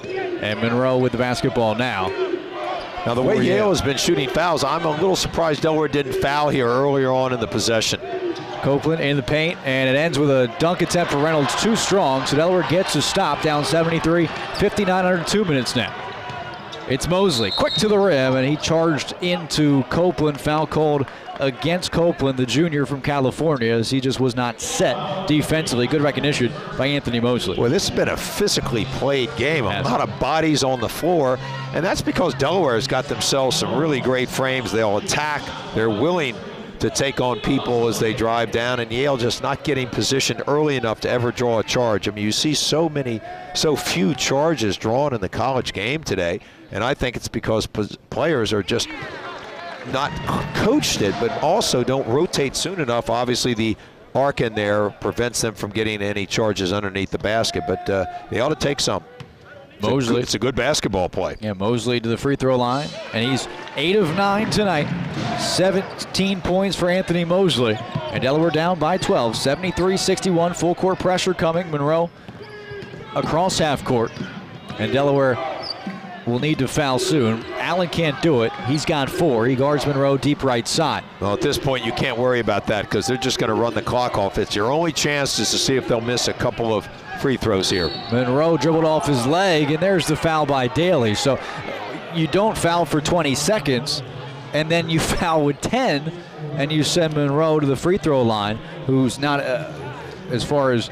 And Monroe with the basketball now. Now, the way Yale has been shooting fouls, I'm a little surprised Delaware didn't foul here earlier on in the possession. Copeland in the paint, and it ends with a dunk attempt for Reynolds, too strong. So Delaware gets a stop, down 73-59 under 2 minutes now. It's Mosley, quick to the rim, and he charged into Copeland. Foul called against Copeland, the junior from California, as he just was not set defensively. Good recognition by Anthony Mosley. Well, this has been a physically played game. A lot of bodies on the floor, and that's because Delaware has got themselves some really great frames. They'll attack. They're willing to take on people as they drive down, and Yale just not getting positioned early enough to ever draw a charge. I mean, you see so few charges drawn in the college game today, and I think it's because players are just not coached it, but also don't rotate soon enough. Obviously, the arc in there prevents them from getting any charges underneath the basket, but they ought to take some. Mosley. It's a good basketball play. Yeah, Mosley to the free throw line, and he's 8 of 9 tonight. 17 points for Anthony Mosley. And Delaware down by 12, 73-61, full court pressure coming. Monroe across half court, and Delaware will need to foul soon. Allen can't do it. He's got 4. He guards Monroe deep right side. Well, at this point, you can't worry about that because they're just going to run the clock off. It's your only chance is to see if they'll miss a couple of free throws here. Monroe dribbled off his leg, and there's the foul by Daly. So you don't foul for 20 seconds, and then you foul with 10, and you send Monroe to the free throw line, who's not, as far as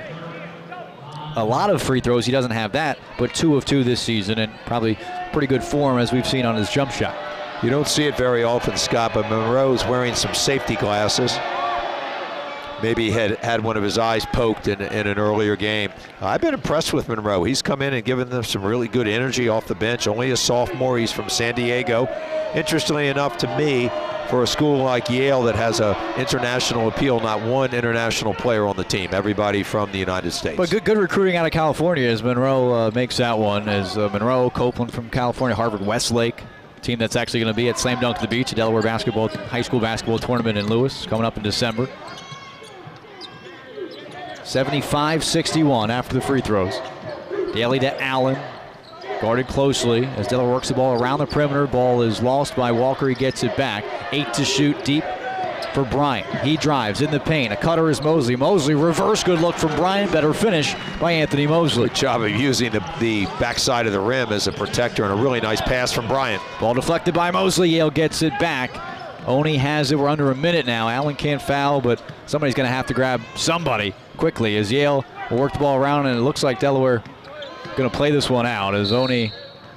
a lot of free throws, he doesn't have that, but 2 of 2 this season, and probably pretty good form as we've seen on his jump shot. You don't see it very often, Scott, but Monroe's wearing some safety glasses. Maybe he had one of his eyes poked in an earlier game. I've been impressed with Monroe. He's come in and given them some really good energy off the bench. Only a sophomore. He's from San Diego. Interestingly enough to me, for a school like Yale that has an international appeal, not one international player on the team. Everybody from the United States. But good recruiting out of California as Monroe makes that one. As Monroe, Copeland from California, Harvard Westlake, team that's actually going to be at Slam Dunk the Beach, a Delaware high school basketball tournament in Lewis coming up in December. 75-61 after the free throws. Daly to Allen, guarded closely as Delaware works the ball around the perimeter. Ball is lost by Walker. He gets it back. 8 to shoot deep for Bryant. He drives in the paint. A cutter is Mosley. Mosley reverse. Good look from Bryant. Better finish by Anthony Mosley. Good job of using the backside of the rim as a protector, and a really nice pass from Bryant. Ball deflected by Mosley. Yale gets it back. Oni has it. We're under a minute now. Allen can't foul, but somebody's going to have to grab somebody quickly as Yale will work the ball around, and it looks like Delaware going to play this one out as Oni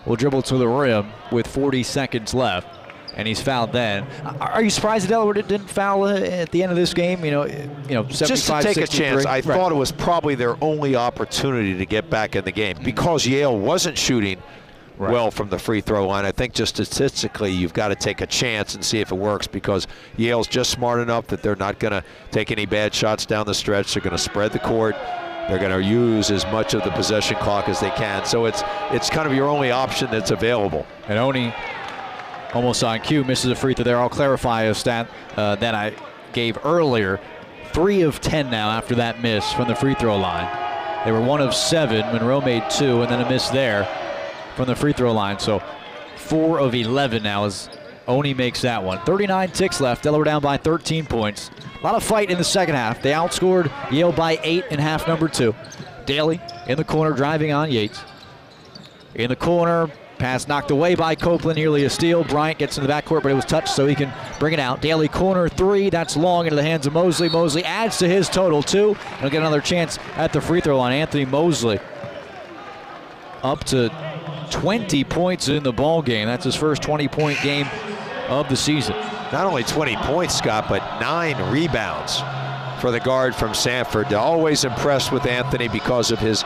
will dribble to the rim with 40 seconds left, and he's fouled then. Are you surprised that Delaware didn't foul at the end of this game? You know, 75, just to take 63. a chance. I thought it was probably their only opportunity to get back in the game because Yale wasn't shooting well from the free throw line. I think just statistically you've got to take a chance and see if it works because Yale's just smart enough that they're not going to take any bad shots down the stretch. They're going to spread the court. They're going to use as much of the possession clock as they can. So it's kind of your only option that's available. And Oni almost on cue misses a free throw there. I'll clarify a stat that I gave earlier. 3 of 10 now after that miss from the free throw line. They were 1 of 7. Monroe made 2 and then a miss there from the free throw line. So 4 of 11 now as Oni makes that one. 39 ticks left. Delaware down by 13 points. A lot of fight in the second half. They outscored Yale by 8 in half number 2. Daly in the corner driving on Yates. In the corner, pass knocked away by Copeland, nearly a steal. Bryant gets in the backcourt, but it was touched so he can bring it out. Daly corner 3, that's long into the hands of Mosley. Mosley adds to his total 2. He'll get another chance at the free throw line. Anthony Mosley up to 20 points in the ball game. That's his first 20-point game of the season. Not only 20 points, Scott, but 9 rebounds for the guard from Sanford. Always impressed with Anthony because of his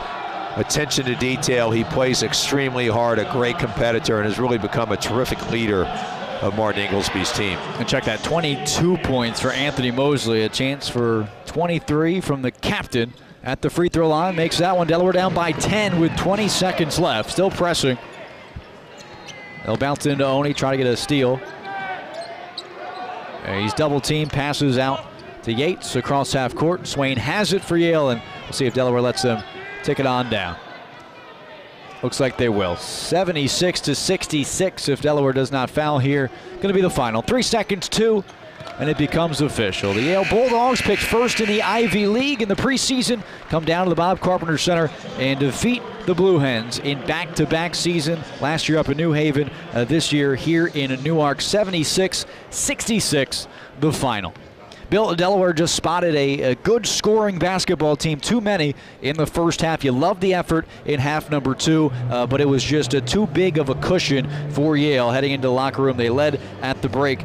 attention to detail. He plays extremely hard, a great competitor, and has really become a terrific leader of Martin Inglesby's team. And check that, 22 points for Anthony Mosley. A chance for 23 from the captain at the free throw line. Makes that one. Delaware down by 10 with 20 seconds left. Still pressing. They'll bounce into Oni, try to get a steal. He's double teamed, passes out to Yates across half court. Swain has it for Yale, and we'll see if Delaware lets them take it on down. Looks like they will. 76-66 if Delaware does not foul here. Going to be the final. 3 seconds, 2, and it becomes official. The Yale Bulldogs picked first in the Ivy League in the preseason, come down to the Bob Carpenter Center and defeat the Blue Hens in back-to-back season. Last year up in New Haven, this year here in Newark. 76-66, the final. Bill, Delaware just spotted a good scoring basketball team, too many in the first half. You loved the effort in half number 2, but it was just too big of a cushion for Yale heading into the locker room. They led at the break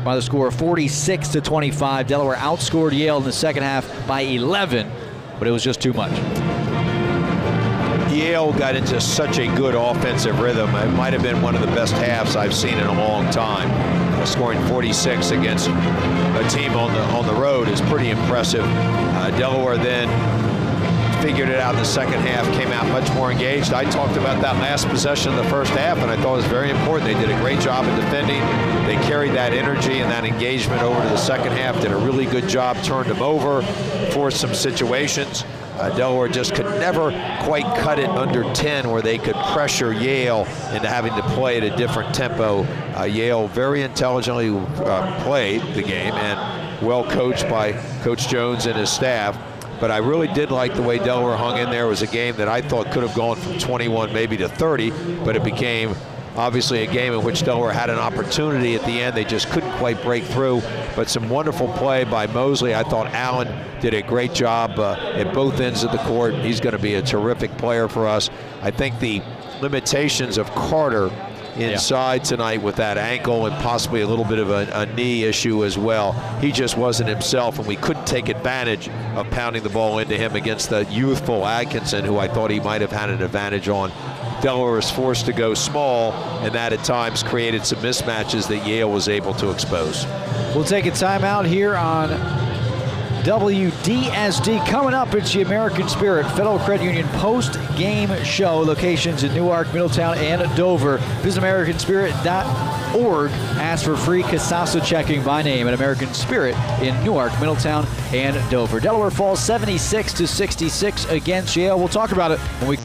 by the score of 46-25. Delaware outscored Yale in the second half by 11, but it was just too much. Yale got into such a good offensive rhythm. It might have been one of the best halves I've seen in a long time. Scoring 46 against a team on the road is pretty impressive. Delaware then figured it out in the second half, came out much more engaged. I talked about that last possession of the first half, and I thought it was very important. They did a great job of defending. They carried that energy and that engagement over to the second half, did a really good job, turned them over, forced some situations. Delaware just could never quite cut it under 10 where they could pressure Yale into having to play at a different tempo. Yale very intelligently played the game and well coached by Coach Jones and his staff. But I really did like the way Delaware hung in there. It was a game that I thought could have gone from 21 maybe to 30, but it became obviously a game in which Delaware had an opportunity at the end. They just couldn't quite break through, but some wonderful play by Mosley. I thought Allen did a great job at both ends of the court. He's going to be a terrific player for us. I think the limitations of Carter inside tonight with that ankle and possibly a little bit of a knee issue as well. He just wasn't himself, and we couldn't take advantage of pounding the ball into him against the youthful Atkinson, who I thought he might have had an advantage on. Delaware was forced to go small, and that at times created some mismatches that Yale was able to expose. We'll take a timeout here on WDSD. Coming up, it's the American Spirit Federal Credit Union post-game show. Locations in Newark, Middletown, and Dover. Visit AmericanSpirit.org. Ask for free Casasa checking by name at American Spirit in Newark, Middletown, and Dover. Delaware falls 76-66 against Yale. We'll talk about it when we